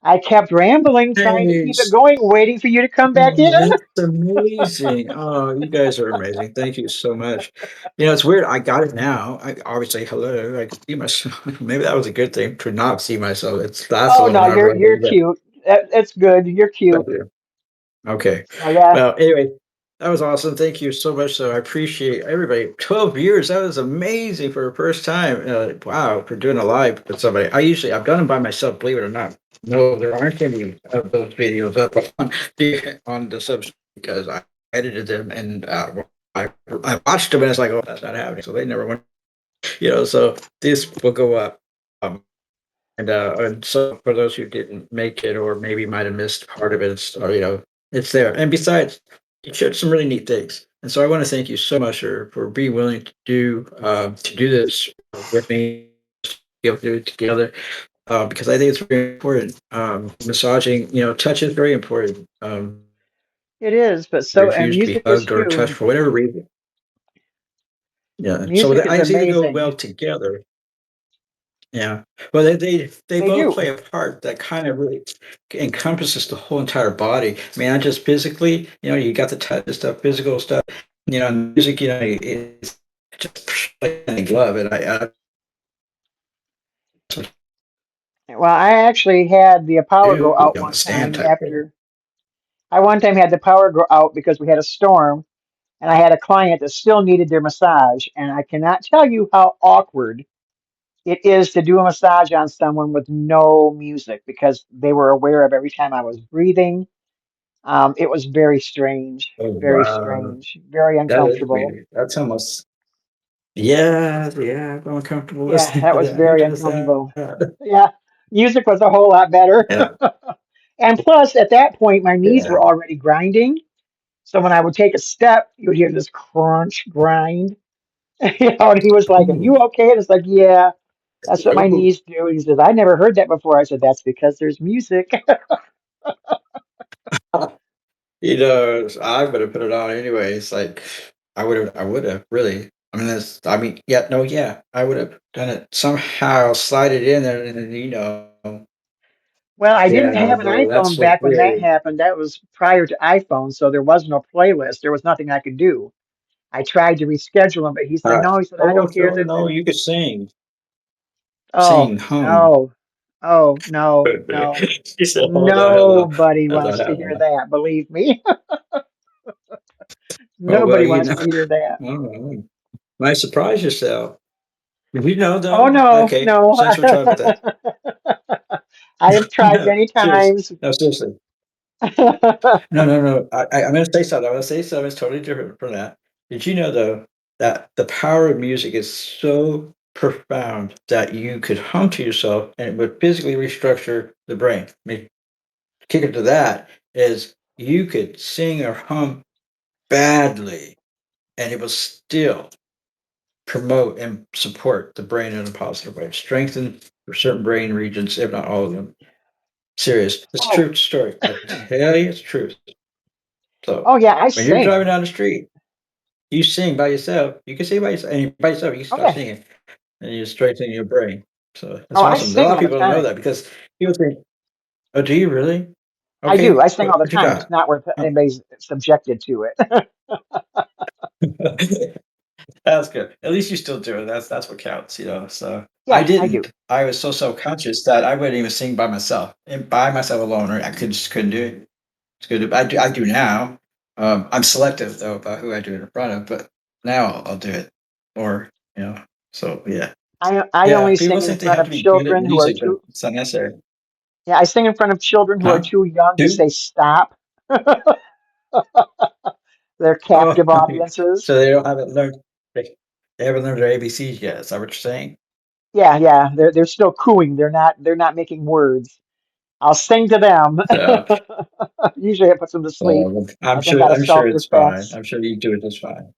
I kept rambling, trying to Hey, keep it going, waiting for you to come back in. oh, that's amazing. Oh, you guys are amazing. Thank you so much. It's weird. I got it now. I obviously hello. I can see myself. Maybe that was a good thing to not see myself. That's a Oh little no, you're nerve-wracking, but cute. That's good. You're thank cute. you. Okay. So yeah, Well, anyway, that was awesome. Thank you so much. So I appreciate everybody. 12 years. That was amazing for a first time. Wow, for doing a live with somebody. I've done them by myself, believe it or not. No, there aren't any of those videos up on the subs because I edited them and I watched them and it's like, oh, that's not happening. So they never went, so this will go up. Um, and so for those who didn't make it or maybe might have missed part of it, it's there. And besides, you showed some really neat things. And so I want to thank you so much for being willing to do this with me, be able to do it together, because I think it's very important. Massaging, touch is very important. it is. But so and Refuse to be music is hugged or touched too. for whatever reason. Yeah. So Music the is I see they go amazing. well together. Yeah. Well, they They both do. play a part that kind of really encompasses the whole entire body. I mean, not just physically, you got the touch stuff, physical stuff, and music, it's just like a glove, and I Well, I actually had the power go do out on the one stand time type thing. after I one time had the power go out because we had a storm and I had a client that still needed their massage. And I cannot tell you how awkward it is to do a massage on someone with no music because they were aware of every time I was breathing. It was Oh very wow, strange, very that is uncomfortable. weird. That's almost yeah, yeah. I'm uncomfortable Yeah, listening that to was that. Who very does that? uncomfortable. Yeah, music was a whole lot better. Yeah, And plus, at that point, my knees yeah. were already grinding. So when I would take a step, you would hear this crunch grind. And he was like, "Are Ooh. you okay?" And it's like, "Yeah, that's what my Ooh. knees do." He says, "I never heard that before." I said, "That's because there's music." You know, I would have put it on anyway. It's like I would have really. I mean, that's. I mean, yeah, no, yeah, I would have done it somehow, slide it in there, and then, Well, I didn't yeah, have an though that's iPhone so back when that weird. happened. That was prior to iPhone, so there was no playlist. There was nothing I could do. I tried to reschedule him, but he said, "No." He said, "I Oh, don't care." so no, you could sing, Oh, sing, hum. no. Oh, no, no. She said, hold on, Nobody hold on, wants to hold hear on. that, believe me. Oh well, Nobody wants to hear that. I don't know. Might surprise yourself. If you know Oh, though, no, okay, no. since we're talking about that, I have tried no, many seriously, times. no, seriously. No, no, no. I'm going to say something. I'm going to say something that's totally different from that. Did you know, though, that the power of music is so profound that you could hum to yourself and it would physically restructure the brain? I mean, kicker to that is you could sing or hum badly and it will still promote and support the brain in a positive way, strengthen certain brain regions, if not all of them. Serious. It's a Oh, true story. I tell you, it's true. So oh yeah, I when you're driving sing. down the street, you sing by yourself. You can sing by yourself, and by yourself, you can Oh start yeah. singing, and you strengthen your brain. So Oh, that's I awesome. A sing lot of all the people don't know that time. because people think, "Oh, do you really? I do. Okay, I sing all the what you time. It's got?" not worth Huh. anybody's subjected to it. That's good. At least you still do it. That's what counts, you know. So I Yeah, I do. didn't. I was so self conscious that I wouldn't even sing by myself and by myself alone. Or I could just couldn't do it. It's good. I do. I do now. I'm selective though about who I do it in front of, but now I'll do it. Or So yeah, I yeah. only People sing in think they front have to of be good at children who are music, but too, it's not necessary. yeah, I sing in front of children who are Huh? too young to Who? say stop. They're Oh, captive audiences. so they don't haven't learned. They haven't learned their ABCs yet. Is that what you're saying? Yeah, yeah, they're still cooing. They're not making words. I'll sing to them. So, Usually, it puts them to sleep. I think out of I'm sure it's fine. self-defense. I'm sure you do it just fine.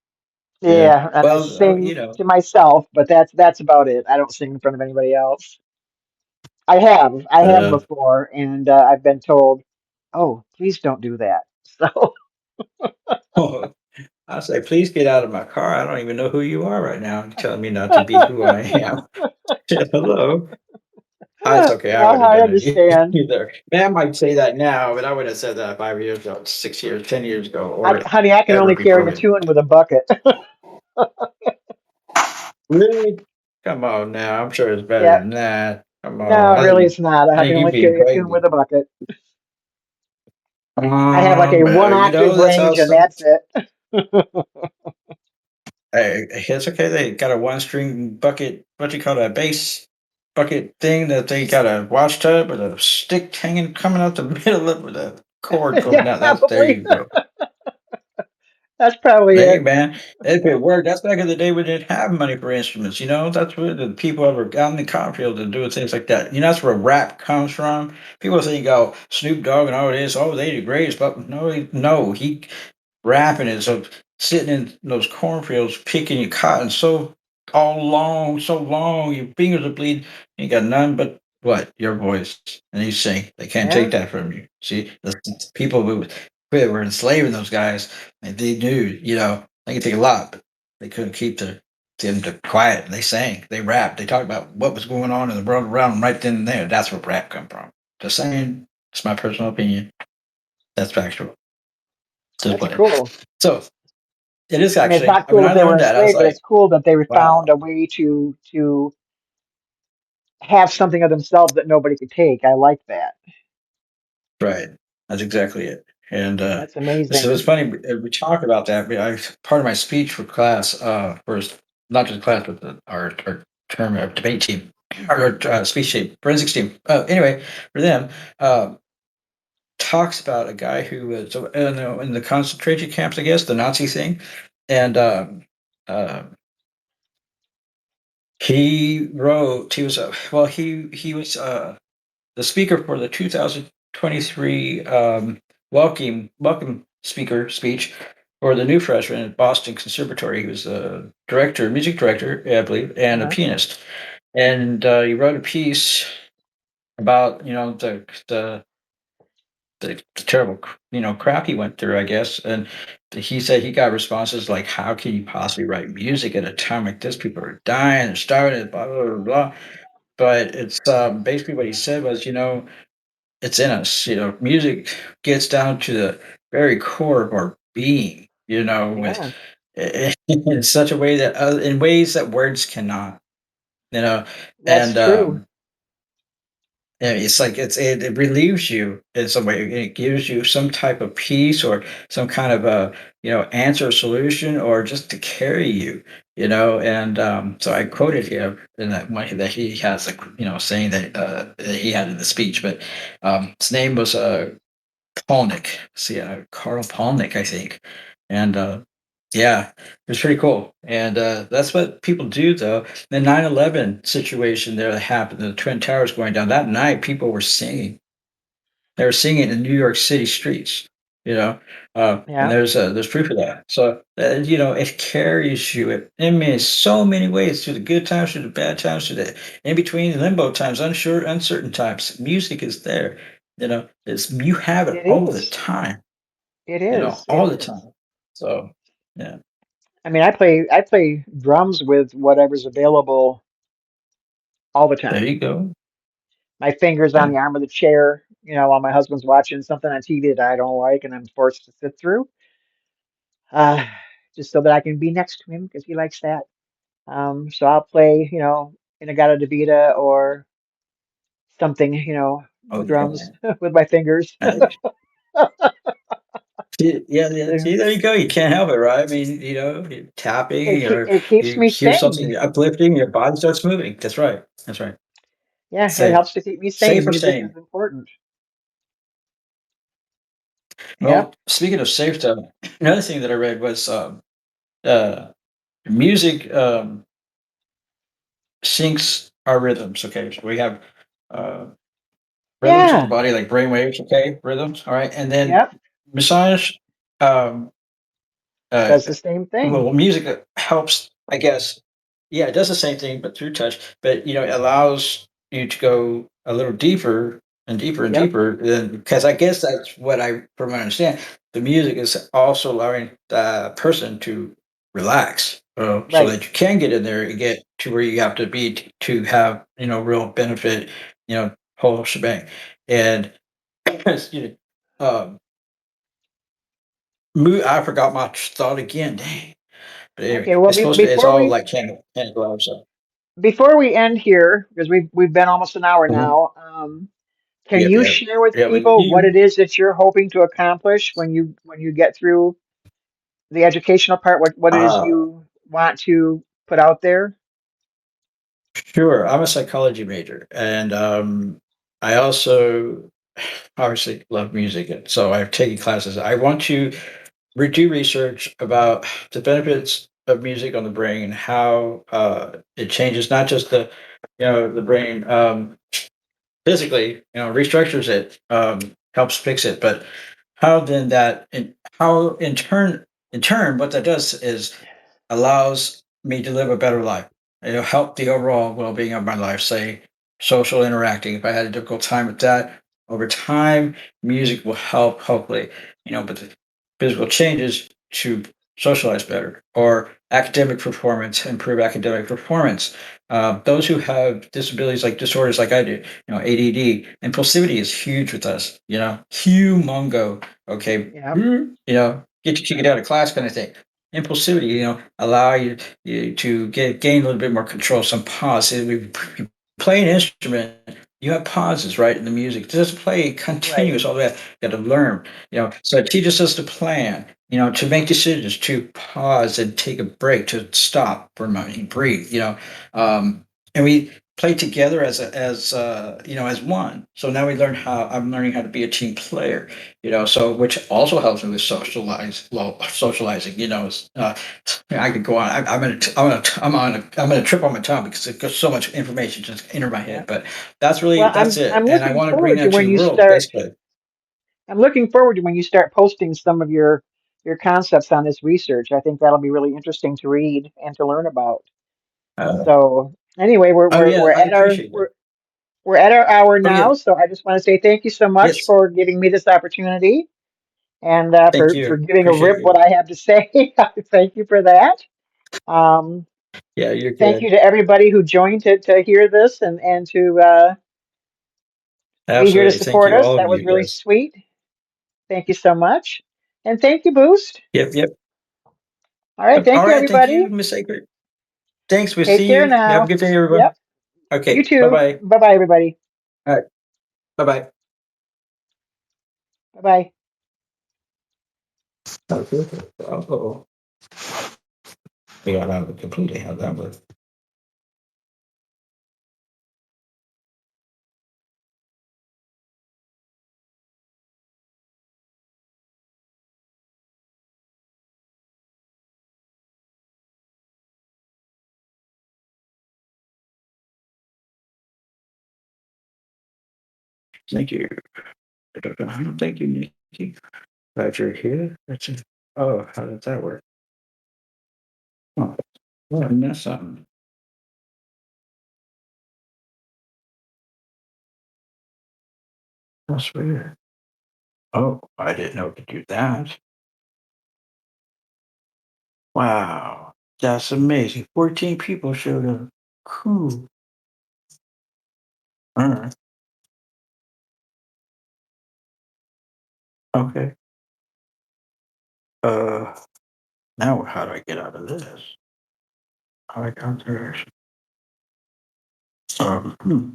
Yeah. Yeah, and I Well, sing to myself, but that's about it. I don't sing in front of anybody else. I have uh, before, and I've been told, "Oh, please don't do that." So, I say, please get out of my car. I don't even know who you are right now. You're telling me not to be who I am. Hello. It's okay. I well, would have I done it understand. either. Man might say that now, but I would have said that 5 years ago, 6 years, 10 years ago, or Honey, I can ever only carry before the then. tune with a bucket. Really? Come on now. I'm sure it's better Yeah, than that. Come no, on. really, it's not. I I can think you're only being carry a tune crazy. with a bucket. I have like a one octave That's how range, and some. that's it. It's okay. They got a one string bucket. What do you call that? Bass bucket thing that they got a wash tub with a stick hanging coming out the middle of it with a cord going Yeah, down. That's there probably. you go. That's probably Hey it. man, if it worked, that's back in the day we didn't have money for instruments. That's where the people ever got in the cornfield and doing things like that. That's where rap comes from. People think, oh, Snoop Dogg and all it is, oh, they the greatest, but no, he rapping is of sitting in those cornfields picking your cotton so long, your fingers are bleeding. You got none but what your voice, and you sing. They can't take Yeah. that from you. See, the people who were enslaving those guys, and they knew, they could take a lot, but they couldn't keep them to quiet. They sang, they rapped, they talked about what was going on in the world around them right then and there. That's where rap come from. Just saying, it's my personal opinion. That's factual. Just That's playing. cool. So It is I mean, it's actually. not I mean, cool that I they were learned that. I was enslaved, but like, it's cool that they found wow, a way to have something of themselves that nobody could take. I like that. right. That's exactly it. And That's so amazing. it's funny. We talk about that. Part of my speech for class, first, not just class, but our term debate team, our speech team, forensics team. Anyway, for them, uh, talks about a guy who was in the concentration camps, I guess, the Nazi thing, and uh, he wrote. He was well. He was the speaker for the 2023 welcome speaker speech for the new freshman at Boston Conservatory. He was a director, music director, I believe, and a Uh-huh. pianist. And he wrote a piece about the terrible crap he went through, I guess. And he said he got responses like, "How can you possibly write music at a time like this? People are dying, they're starving, blah blah blah blah." But it's basically what he said was, it's in us. Music gets down to the very core of our being. With Yeah, in such a way that in ways that words cannot. You know, that's and true. yeah, it's like it relieves you in some way. It gives you some type of peace or some kind of a answer or solution or just to carry you. And so I quoted him in that one that he has like saying that he had in the speech, but his name was Polnick. See, Carl Polnick, I think. And yeah, it was pretty cool. And that's what people do, though. The 9/11 situation there that happened, the Twin Towers going down, that night, people were singing. They were singing in New York City streets, you know, and Yeah, there's proof of that. So, it carries you in so many ways through the good times, through the bad times, through the in between limbo times, unsure, uncertain times. Music is there. You have it it all the is. time, It is. It all the is. time. So, yeah, I mean, I play drums with whatever's available all the there time. you go. My fingers on Yeah. the arm of the chair, while my husband's watching something on TV that I don't like and I'm forced to sit through, uh, just so that I can be next to him because he likes that. So I'll play, Inagata Devita or something, Oh, drums yeah. with my fingers. Nice. Yeah, yeah. So See, there you go. You can't help it, right? I mean, you're tapping or it keeps you me hear sane. something uplifting, your body starts moving. That's right. That's right. Yeah, it Safe. helps to keep me sane. Safe or Music sane. is important. Well, Yep. speaking of safe stuff, another thing that I read was uh, music syncs our rhythms. Okay. So we have uh, rhythms in the Yeah. body, like brain waves, okay, rhythms. All right. And then Yep. massage um, uh, Does the same thing. well, music helps, I guess. Yeah, it does the same thing, but through touch. But it allows you to go a little deeper and deeper and Yep. deeper. Because I guess that's what from what I understand, the music is also allowing the person to relax, so Right. that you can get in there and get to where you have to be to have real benefit, whole shebang. And excuse me, I forgot my thought again. Dang. But anyway, Okay. Well, it's supposed to it's all like candy gloves, so before we end here, because we've been almost an hour mhm. now, can Yep, you yep. share with Yeah, we people what you it is that you're hoping to accomplish when you get through the educational part? What it is uh, you want to put out there? sure, I'm a psychology major, and, I also obviously love music, and so I've taken classes. I want to do research about the benefits of music on the brain and how, it changes not just the brain, physically, restructures it, helps fix it, but how then how in turn, what that does is allows me to live a better life. It'll help the overall well-being of my life, say social interacting. If I had a difficult time with that, over time, music will help, hopefully, but the physical changes to socialize better or academic performance, improve academic performance. Those who have disabilities like disorders like I do, ADD, impulsivity is huge with us, humongo. Okay. Yeah. Get your kid out of class kind of thing. impulsivity, allow you to gain a little bit more control, some pause. If we play an instrument, you have pauses, right, in the music. It doesn't play Right. continuous all the way. You got to learn, so it teaches us to plan, to make decisions, to pause and take a break, to stop for a moment and breathe, and we play together as one. So now I'm learning how to be a team player, so which also helps me with socializing. I could go on. I'm gonna trip on my tongue because there's so much information just enter my Yeah. head. But Well, that's it, I'm and I looking want to bring forward to that to when the you world, start. basically. I'm looking forward to when you start posting some of your concepts on this research. I think that'll be really interesting to read and to learn about. Uh, So anyway, oh yeah, I appreciate that. we're at our hour Oh yeah, now. So I just want to say thank you so much yes, for giving me this opportunity and thank for you, giving a appreciate rip you. what I have to say. Thank you for that. Um, Yeah, you're Thank you good. to everybody who joined to hear this and to be here to Absolutely, thank support you, us. all of That was you really guys. sweet. Thank you so much. And thank you, Boost. Yep, yep. All right. All Thank you, right, thank you, everybody. Miss Sacred. Thanks. We'll Take see care you. Have a now. good day, everyone. Yep. You Okay, bye too. bye. Bye bye, everybody. All right, bye bye. Bye bye. Oh, we got out of it completely. How'd that work? Thank you. Thank you, Nikki. Glad you're here. That's it. Oh, how does that work? Oh, well, I missed something. That's weird. Oh, I didn't know it could do that. Wow, that's amazing. 14 people showed up. Cool. All right. Okay. Uh, now how do I get out of this? How I got there? Hmm.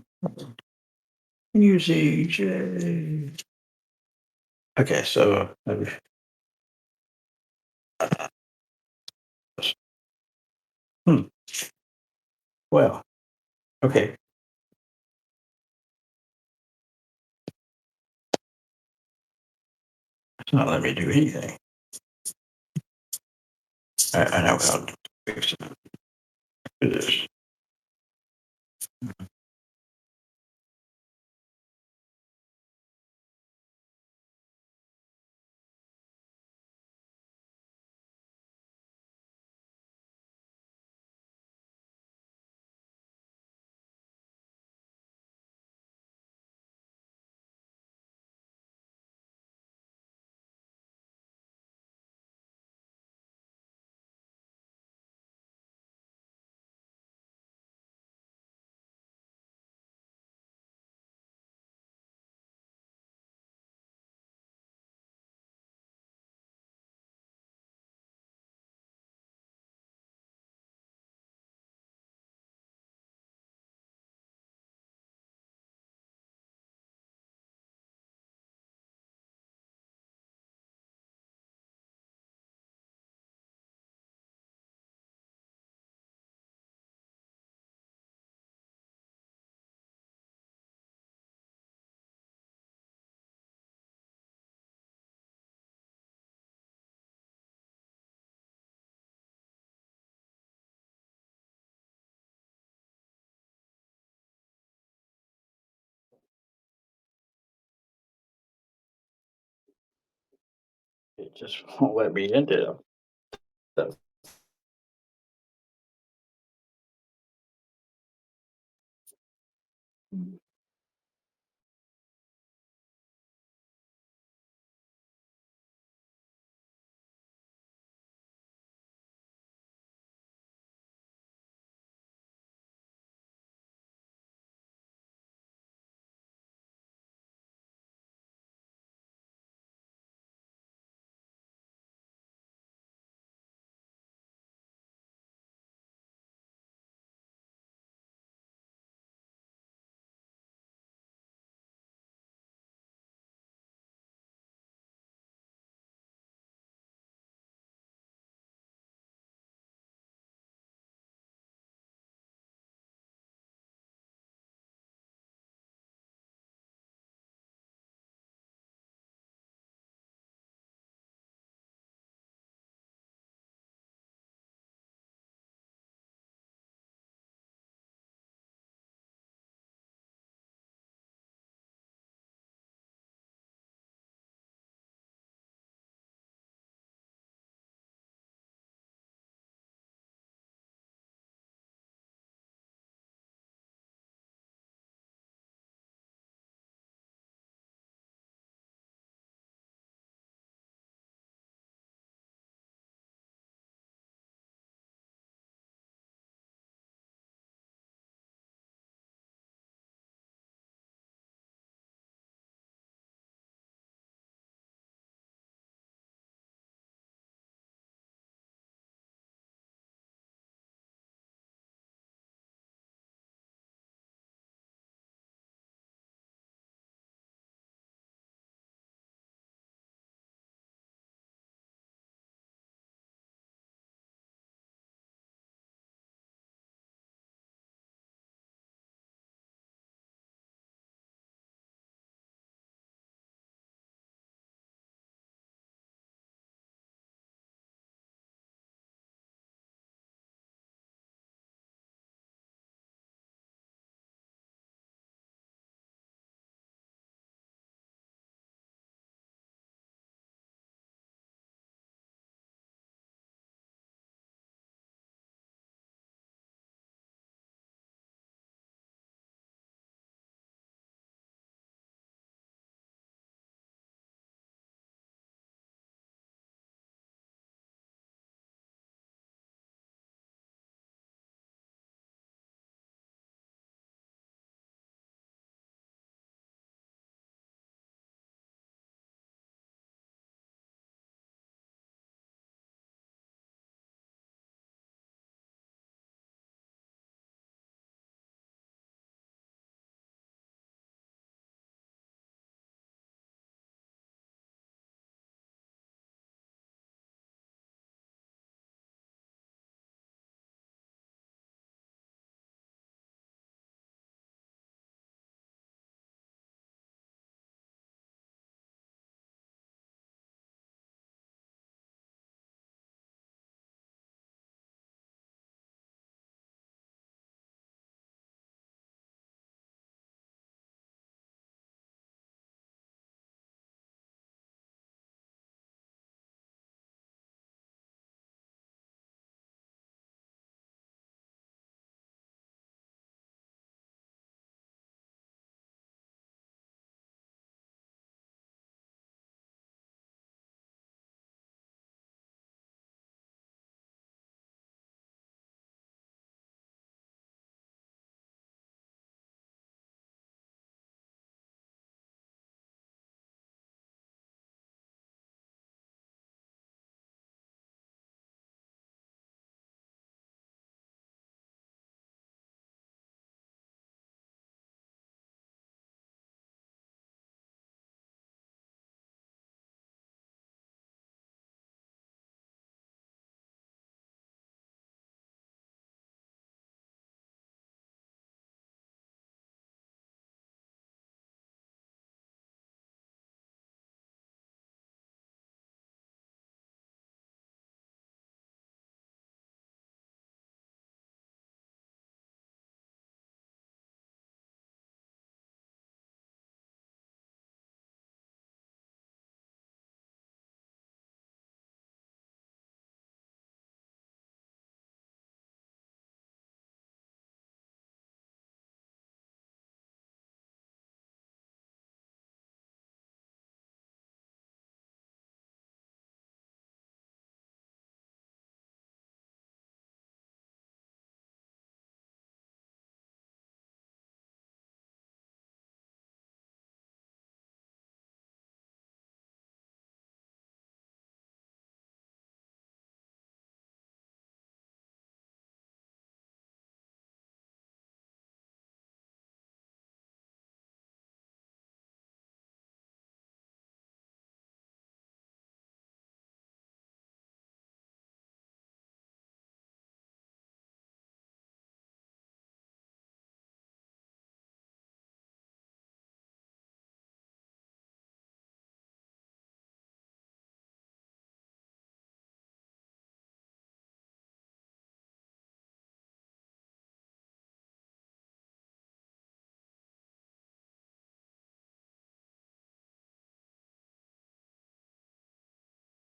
Music. Yay. Okay, so hmm. Well, okay. It's not letting me do anything. I know how to fix it. Do this. It just won't let me into it.